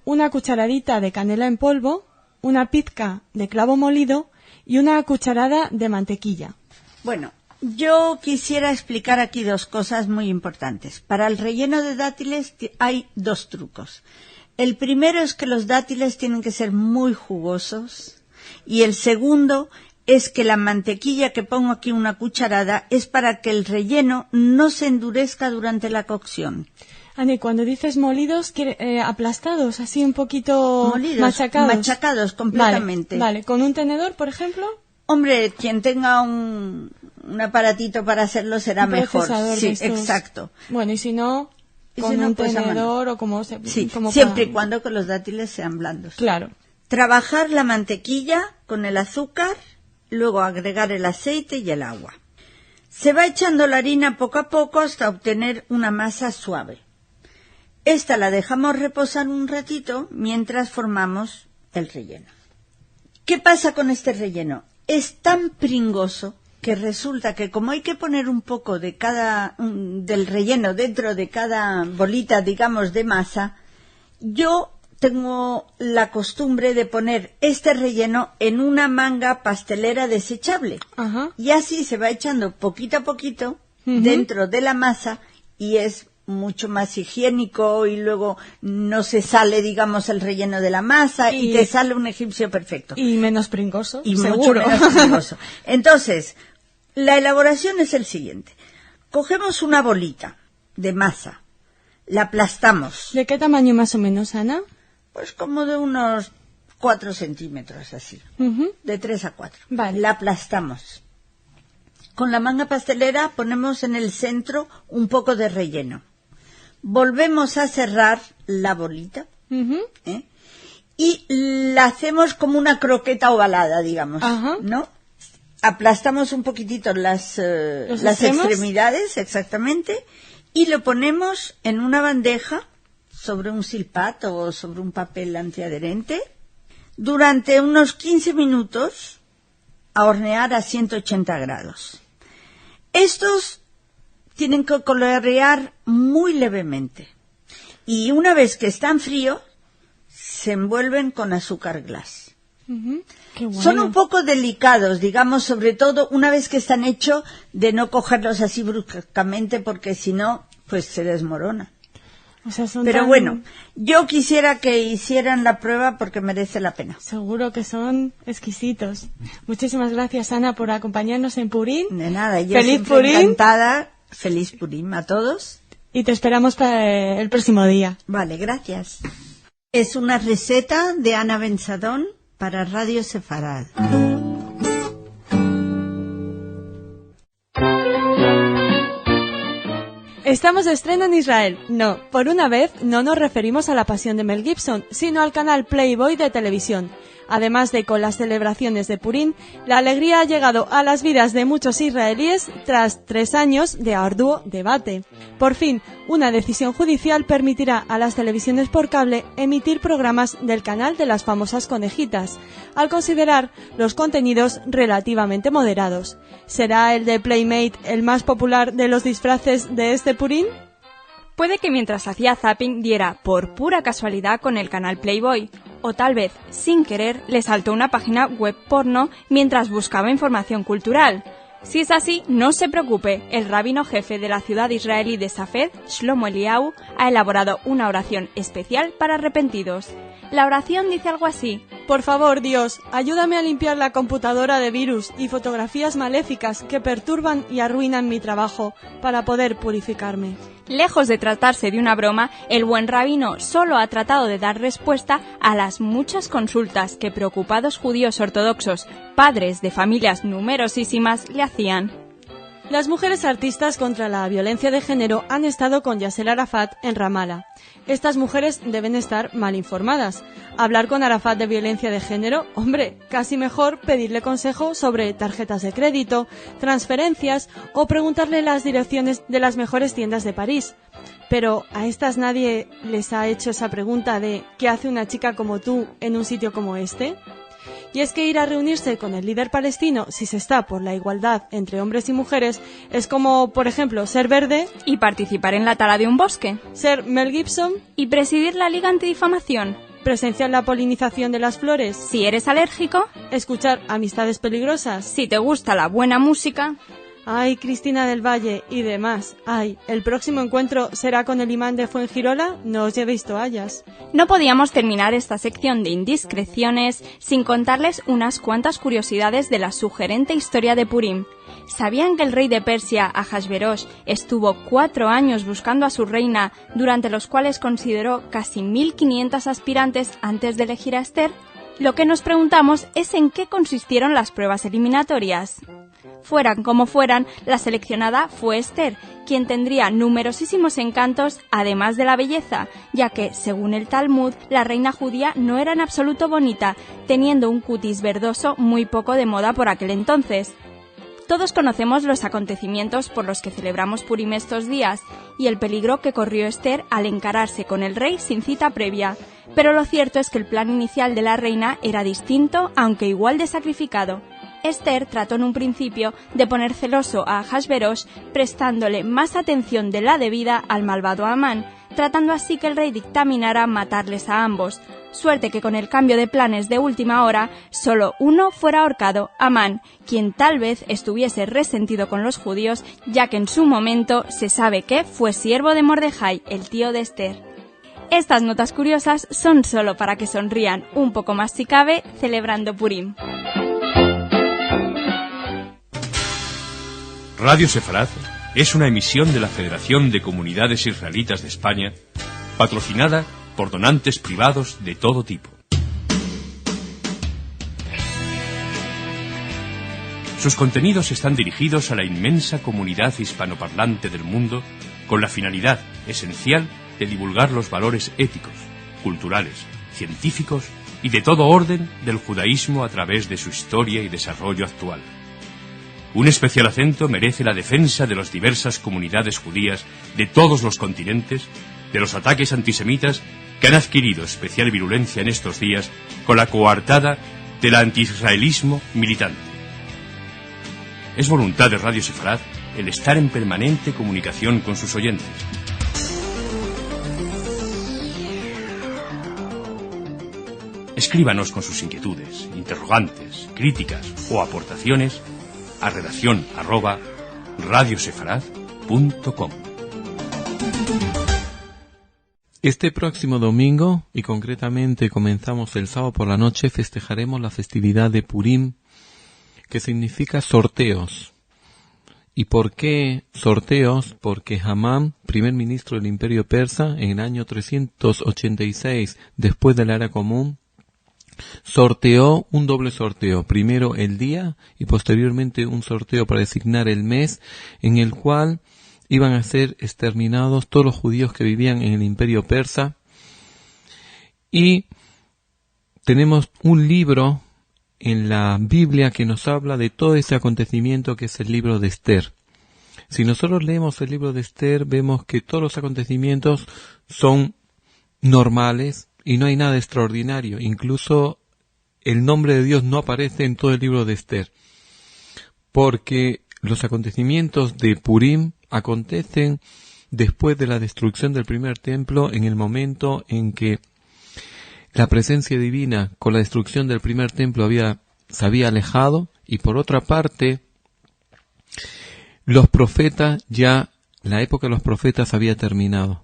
1 cucharadita de canela en polvo, 1 pizca de clavo molido y 1 cucharada de mantequilla. Bueno, yo quisiera explicar aquí 2 cosas muy importantes. Para el relleno de dátiles hay 2 trucos. El primero es que los dátiles tienen que ser muy jugosos, y el segundo es que la mantequilla que pongo aquí 1 cucharada es para que el relleno no se endurezca durante la cocción. Ani, cuando dices molidos, aplastados, así un poquito molidos, machacados. Machacados completamente. Vale, ¿con un tenedor, por ejemplo? Hombre, quien tenga un aparatito para hacerlo será mejor. Sí, exacto. Bueno, y si no, con un tenedor o como se... Sí, como siempre y cuando que los dátiles sean blandos. Claro. Trabajar la mantequilla con el azúcar luego agregar el aceite y el agua. Se va echando la harina poco a poco hasta obtener una masa suave. Esta la dejamos reposar un ratito mientras formamos el relleno. ¿Qué pasa con este relleno? Es tan pringoso que resulta que como hay que poner un poco de del relleno dentro de cada bolita, digamos, de masa, yo tengo la costumbre de poner este relleno en una manga pastelera desechable. Ajá. Y así se va echando poquito a poquito dentro de la masa y es mucho más higiénico y luego no se sale, digamos, el relleno de la masa y te sale un egipcio perfecto. Y menos pringoso, y seguro. Mucho menos pringoso. Entonces, la elaboración es el siguiente. Cogemos una bolita de masa, la aplastamos. ¿De qué tamaño más o menos, Ana? Pues como de unos 4 centímetros, así. De 3 a 4. Vale. La aplastamos. Con la manga pastelera ponemos en el centro un poco de relleno. Volvemos a cerrar la bolita, y la hacemos como una croqueta ovalada, digamos, ¿no? Aplastamos un poquitito las extremidades, exactamente, y lo ponemos en una bandeja sobre un silpato o sobre un papel antiadherente durante unos 15 minutos a hornear a 180 grados. Estos tienen que colorear muy levemente y una vez que están fríos se envuelven con azúcar glass. Qué bueno. Son un poco delicados, digamos, sobre todo una vez que están hechos, de no cogerlos así bruscamente porque si no, pues se desmorona. O sea, pero bueno, yo quisiera que hicieran la prueba porque merece la pena. Seguro que son exquisitos. Muchísimas gracias, Ana, por acompañarnos en Purín. De nada, yo feliz siempre Purín. Encantada. Feliz Purín a todos. Y te esperamos para el próximo día. Vale, gracias. Es una receta de Ana Bensadón para Radio Sefarad. Estamos de estreno en Israel. No, por una vez no nos referimos a La Pasión de Mel Gibson, sino al canal Playboy de televisión. Además de con las celebraciones de Purín, la alegría ha llegado a las vidas de muchos israelíes tras 3 años de arduo debate. Por fin, una decisión judicial permitirá a las televisiones por cable emitir programas del canal de las famosas conejitas, al considerar los contenidos relativamente moderados. ¿Será el de Playmate el más popular de los disfraces de este Purín? Puede que mientras hacía zapping diera por pura casualidad con el canal Playboy, o tal vez, sin querer, le saltó una página web porno mientras buscaba información cultural. Si es así, no se preocupe, el rabino jefe de la ciudad israelí de Safed, Shlomo Eliyahu, ha elaborado una oración especial para arrepentidos. La oración dice algo así: por favor, Dios, ayúdame a limpiar la computadora de virus y fotografías maléficas que perturban y arruinan mi trabajo para poder purificarme. Lejos de tratarse de una broma, el buen rabino solo ha tratado de dar respuesta a las muchas consultas que preocupados judíos ortodoxos, padres de familias numerosísimas, le hacían. Las mujeres artistas contra la violencia de género han estado con Yasser Arafat en Ramallah. Estas mujeres deben estar mal informadas. Hablar con Arafat de violencia de género, hombre, casi mejor pedirle consejo sobre tarjetas de crédito, transferencias o preguntarle las direcciones de las mejores tiendas de París. Pero a estas nadie les ha hecho esa pregunta de ¿qué hace una chica como tú en un sitio como este? Y es que ir a reunirse con el líder palestino, si se está por la igualdad entre hombres y mujeres, es como, por ejemplo, ser verde y participar en la tala de un bosque, ser Mel Gibson y presidir la Liga Antidifamación, presenciar la polinización de las flores, si eres alérgico, escuchar Amistades Peligrosas, si te gusta la buena música. Ay, Cristina del Valle y demás. Ay, ¿el próximo encuentro será con el imán de Fuengirola? No os llevéis toallas. No podíamos terminar esta sección de indiscreciones sin contarles unas cuantas curiosidades de la sugerente historia de Purim. ¿Sabían que el rey de Persia, Ahasverosh, estuvo 4 años buscando a su reina, durante los cuales consideró casi 1.500 aspirantes antes de elegir a Esther? Lo que nos preguntamos es en qué consistieron las pruebas eliminatorias. Fueran como fueran, la seleccionada fue Esther, quien tendría numerosísimos encantos además de la belleza, ya que, según el Talmud, la reina judía no era en absoluto bonita, teniendo un cutis verdoso muy poco de moda por aquel entonces. Todos conocemos los acontecimientos por los que celebramos Purim estos días y el peligro que corrió Esther al encararse con el rey sin cita previa, pero lo cierto es que el plan inicial de la reina era distinto, aunque igual de sacrificado. Esther trató en un principio de poner celoso a Ahasverosh, prestándole más atención de la debida al malvado Amán, tratando así que el rey dictaminara matarles a ambos. Suerte que con el cambio de planes de última hora, solo uno fuera ahorcado, Amán, quien tal vez estuviese resentido con los judíos, ya que en su momento se sabe que fue siervo de Mordejai, el tío de Esther. Estas notas curiosas son solo para que sonrían un poco más si cabe, celebrando Purim. Radio Sefarad es una emisión de la Federación de Comunidades Israelitas de España, patrocinada por donantes privados de todo tipo. Sus contenidos están dirigidos a la inmensa comunidad hispanoparlante del mundo con la finalidad esencial de divulgar los valores éticos, culturales, científicos y de todo orden del judaísmo a través de su historia y desarrollo actual. Un especial acento merece la defensa de las diversas comunidades judías de todos los continentes, de los ataques antisemitas que han adquirido especial virulencia en estos días con la coartada del antiisraelismo militante. Es voluntad de Radio Sefarad el estar en permanente comunicación con sus oyentes. Escríbanos con sus inquietudes, interrogantes, críticas o aportaciones a redacción@radiosefarad.com. Este próximo domingo, y concretamente comenzamos el sábado por la noche, festejaremos la festividad de Purim, que significa sorteos. ¿Y por qué sorteos? Porque Hamán, primer ministro del Imperio Persa, en el año 386 después de la Era Común, sorteó un doble sorteo, primero el día y posteriormente un sorteo para designar el mes en el cual iban a ser exterminados todos los judíos que vivían en el Imperio Persa. Y tenemos un libro en la Biblia que nos habla de todo ese acontecimiento que es el libro de Esther. Si nosotros leemos el libro de Esther, vemos que todos los acontecimientos son normales y no hay nada extraordinario. Incluso el nombre de Dios no aparece en todo el libro de Esther, porque los acontecimientos de Purim acontecen después de la destrucción del primer templo, en el momento en que la presencia divina con la destrucción del primer templo se había alejado, y por otra parte los profetas la época de los profetas había terminado.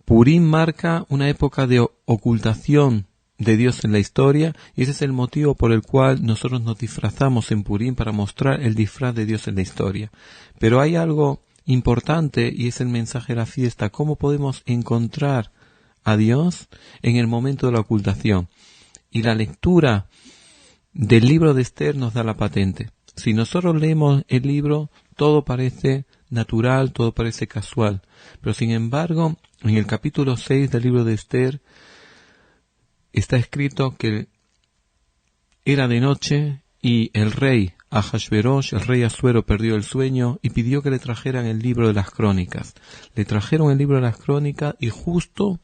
Purim marca una época de ocultación de Dios en la historia, y ese es el motivo por el cual nosotros nos disfrazamos en Purim, para mostrar el disfraz de Dios en la historia. Pero hay algo importante, y es el mensaje de la fiesta: cómo podemos encontrar a Dios en el momento de la ocultación. Y la lectura del libro de Esther nos da la patente. Si nosotros leemos el libro, todo parece natural, todo parece casual, pero sin embargo, en el capítulo 6 del libro de Esther está escrito que era de noche y el rey Ahasverosh, el rey Asuero, perdió el sueño y pidió que le trajeran el libro de las crónicas. Le trajeron el libro de las crónicas y justo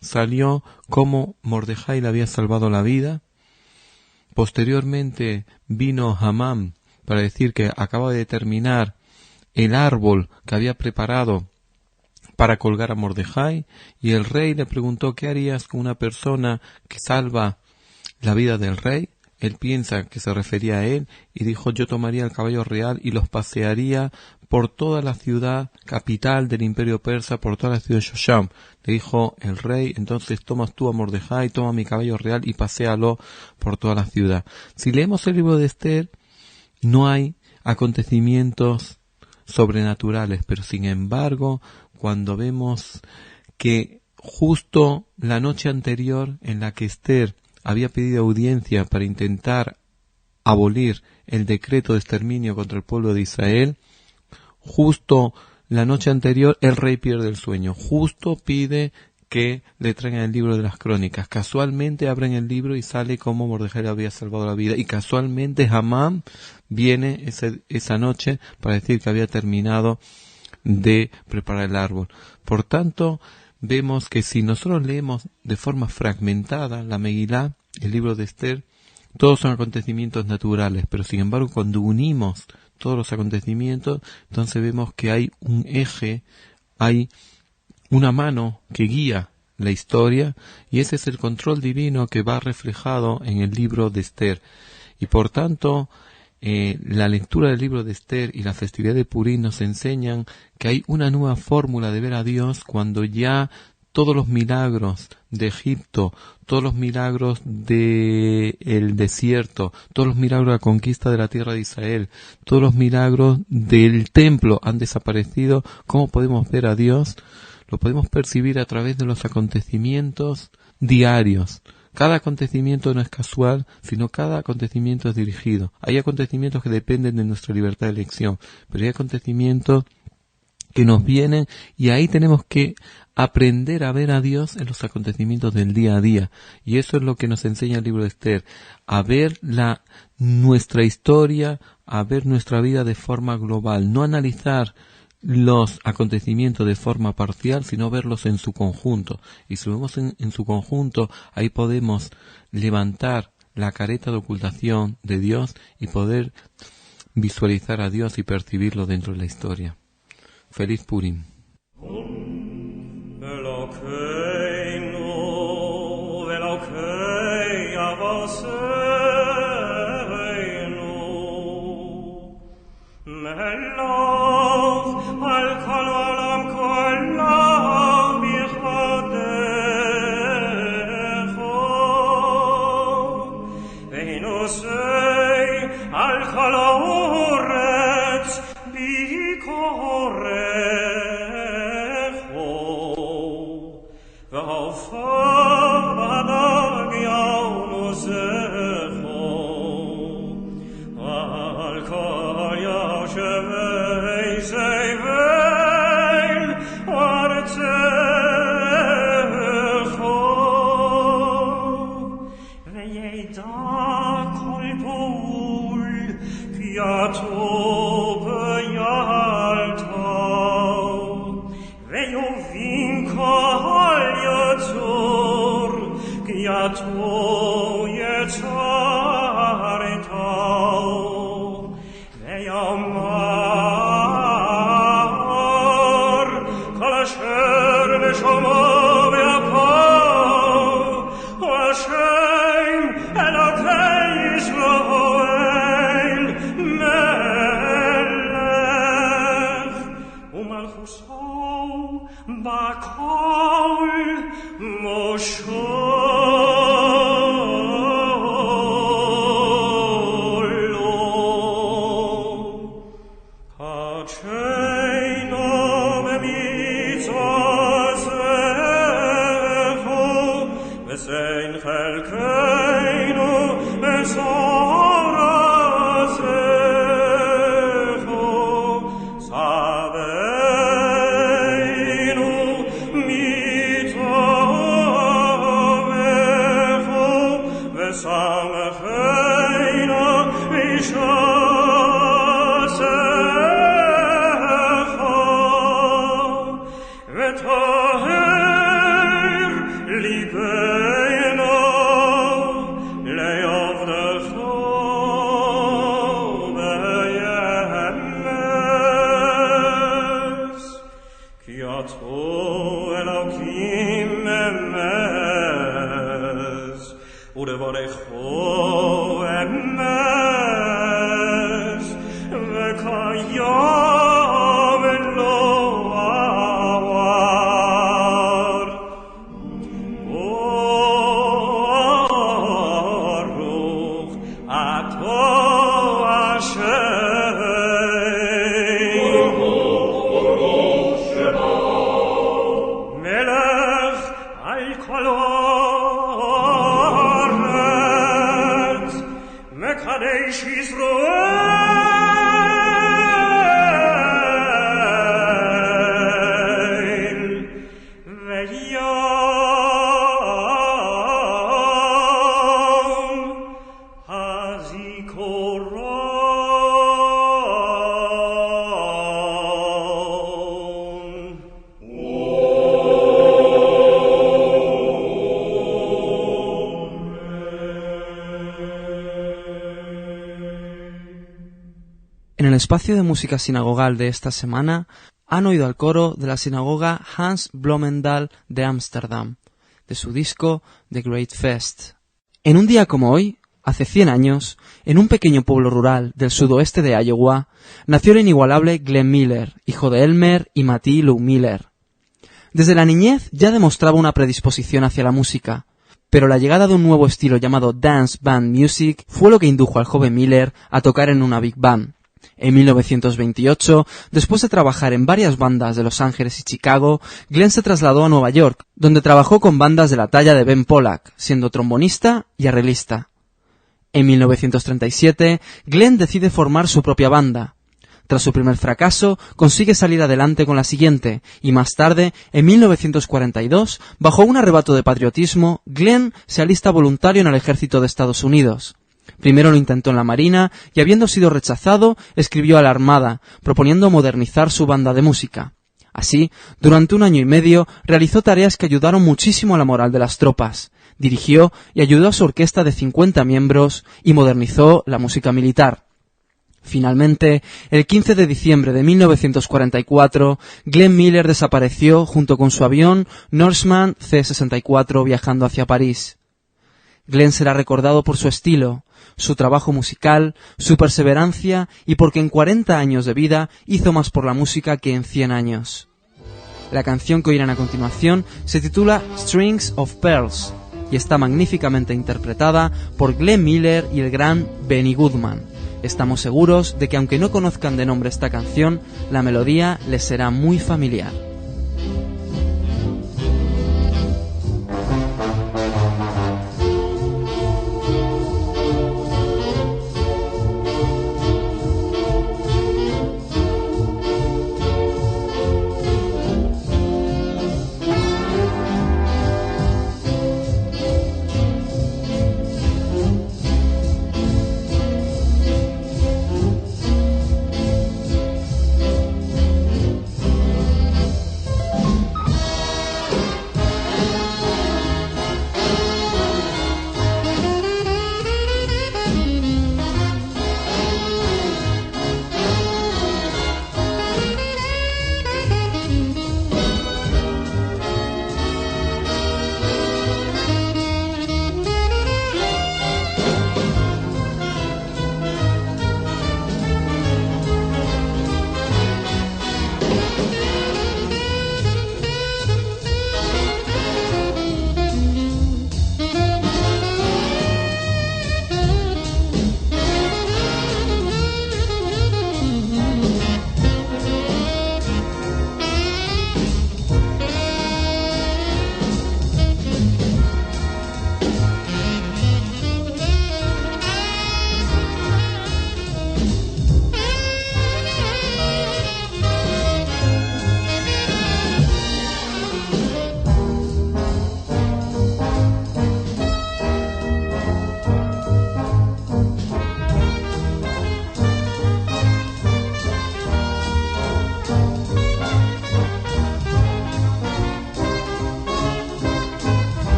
salió cómo Mordejai le había salvado la vida. Posteriormente vino Hamán para decir que acababa de terminar el árbol que había preparado para colgar a Mordejai, y el rey le preguntó: ¿qué harías con una persona que salva la vida del rey? Él piensa que se refería a él y dijo: yo tomaría el caballo real y los pasearía por toda la ciudad capital del Imperio Persa, por toda la ciudad de Shosham. Le dijo el rey: entonces tomas tú a Mordejai, toma mi caballo real y paséalo por toda la ciudad. Si leemos el libro de Esther, no hay acontecimientos sobrenaturales, pero sin embargo, cuando vemos que justo la noche anterior, en la que Esther había pedido audiencia para intentar abolir el decreto de exterminio contra el pueblo de Israel, justo la noche anterior el rey pierde el sueño, justo pide que le traigan el libro de las crónicas. Casualmente abren el libro y sale como Mordejai le había salvado la vida, y casualmente Hamán viene esa noche para decir que había terminado de preparar el árbol. Por tanto, vemos que si nosotros leemos de forma fragmentada la Megilá, el libro de Esther, todos son acontecimientos naturales, pero sin embargo cuando unimos todos los acontecimientos, entonces vemos que hay un eje, hay una mano que guía la historia, y ese es el control divino que va reflejado en el libro de Esther. Y por tanto, la lectura del libro de Esther y la festividad de Purim nos enseñan que hay una nueva fórmula de ver a Dios cuando ya todos los milagros de Egipto, todos los milagros del desierto, todos los milagros de la conquista de la tierra de Israel, todos los milagros del templo han desaparecido. ¿Cómo podemos ver a Dios? Lo podemos percibir a través de los acontecimientos diarios. Cada acontecimiento no es casual, sino cada acontecimiento es dirigido. Hay acontecimientos que dependen de nuestra libertad de elección, pero hay acontecimientos que nos vienen, y ahí tenemos que aprender a ver a Dios en los acontecimientos del día a día. Y eso es lo que nos enseña el libro de Esther, a ver nuestra historia, a ver nuestra vida de forma global, no analizar los acontecimientos de forma parcial, sino verlos en su conjunto. Y si lo vemos en su conjunto, ahí podemos levantar la careta de ocultación de Dios y poder visualizar a Dios y percibirlo dentro de la historia. Feliz Purim. Melech al kolor En el espacio de música sinagogal de esta semana han oído al coro de la sinagoga Hans Bloemendaal de Ámsterdam, de su disco The Great Fest. En un día como hoy, hace 100 años, en un pequeño pueblo rural del sudoeste de Iowa, nació el inigualable Glenn Miller, hijo de Elmer y Mattie Lou Miller. Desde la niñez ya demostraba una predisposición hacia la música, pero la llegada de un nuevo estilo llamado Dance Band Music fue lo que indujo al joven Miller a tocar en una big band. En 1928, después de trabajar en varias bandas de Los Ángeles y Chicago, Glenn se trasladó a Nueva York, donde trabajó con bandas de la talla de Ben Pollack, siendo trombonista y arreglista. En 1937, Glenn decide formar su propia banda. Tras su primer fracaso, consigue salir adelante con la siguiente, y más tarde, en 1942, bajo un arrebato de patriotismo, Glenn se alista voluntario en el ejército de Estados Unidos. Primero lo intentó en la Marina y, habiendo sido rechazado, escribió a la Armada, proponiendo modernizar su banda de música. Así, durante 1 año y medio, realizó tareas que ayudaron muchísimo a la moral de las tropas. Dirigió y ayudó a su orquesta de 50 miembros y modernizó la música militar. Finalmente, el 15 de diciembre de 1944, Glenn Miller desapareció junto con su avión Norseman C-64 viajando hacia París. Glenn será recordado por su estilo, su trabajo musical, su perseverancia y porque en 40 años de vida hizo más por la música que en 100 años. La canción que oirán a continuación se titula Strings of Pearls y está magníficamente interpretada por Glenn Miller y el gran Benny Goodman. Estamos seguros de que aunque no conozcan de nombre esta canción, la melodía les será muy familiar.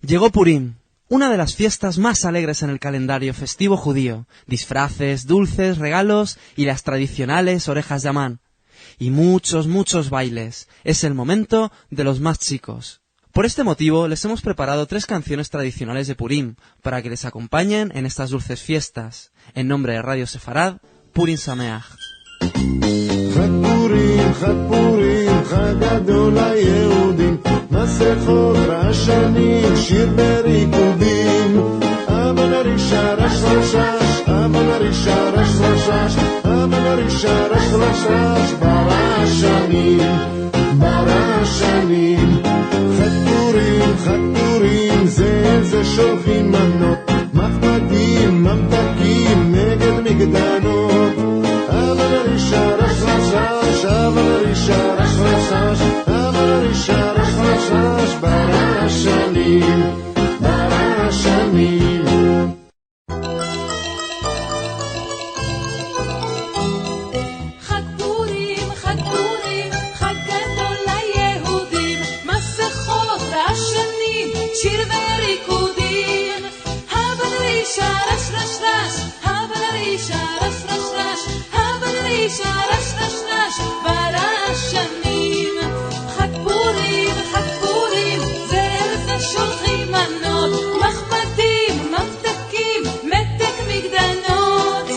Llegó Purim, una de las fiestas más alegres en el calendario festivo judío. Disfraces, dulces, regalos y las tradicionales orejas de Amán. Y muchos, muchos bailes. Es el momento de los más chicos. Por este motivo les hemos preparado 3 canciones tradicionales de Purim para que les acompañen en estas dulces fiestas. En nombre de Radio Sefarad, Purim Sameach. חג פורים, חג פורים, חג גדול ליהודים, נעשה מסכות רעשנים, שיר בריקודים. אבל הרישה רש רש רש, אבל הרישה רש רש רש, אבל הרישה רש רש רש, ברעשנים, ברעשנים. חתורים, זה שולחים מנות, מחמדים, ממתקים, נגד מגדנות. אבל הרישה רש רש רש, אבל הרישה רש רש רש, אבל הרישה רש רש רש, ברעשנים, ברעשנים. שיר וריקודים, אבל רישה רש רש רש, אבל רישה רש רש רש, אבל רישה רש רש רש, ברעשנים. חג פורים, זה שולחים מנות, מחמדים, ממתקים, מתק מגדנות.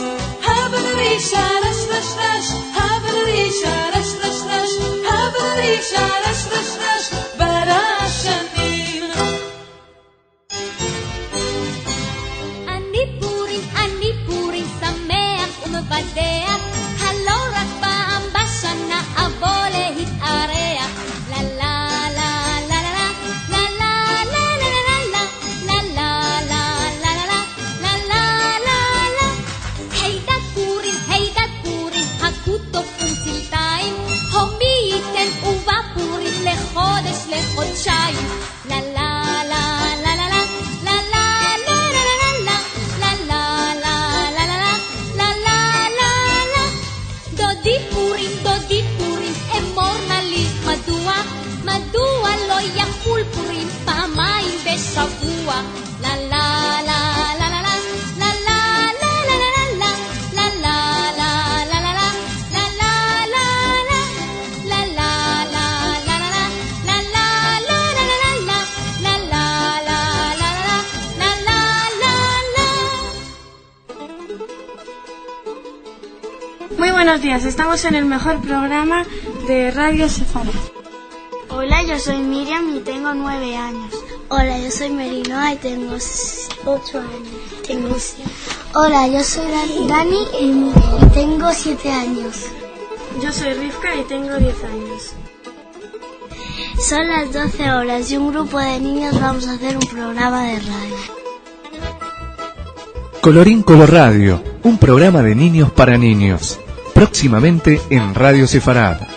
אבל רישה רש רש רש, אבל רישה רש רש רש, אבל רישה רש רש רש, ברעשנים. הלא רק פעם בשנה אבוא להתארח. לה לה לה לה לה לה לה לה לה לה לה לה לה לה לה לה. הידד פורים, הכו תופים צלתיים, מי ייתן ובפורים לחודש לחודשיים. לה לה לה לה לה לה לה דודי פורים, אמור נא לי מדוע לא יחול פורים פעמיים בשבוע. לה לה לה לה לה לה לה לה לה לה לה לה לה לה לה לה Muy buenos días, estamos en el mejor programa de Radio Sefarad. Hola, yo soy Miriam y tengo 9 años. Hola, yo soy Merinoa y tengo 8 años. Hola, yo soy Dani y tengo 7 años. Yo soy Rivka y tengo 10 años. Son las 12 horas y un grupo de niños vamos a hacer un programa de radio. Colorín Color Radio, un programa de niños para niños. Próximamente en Radio Sefarad.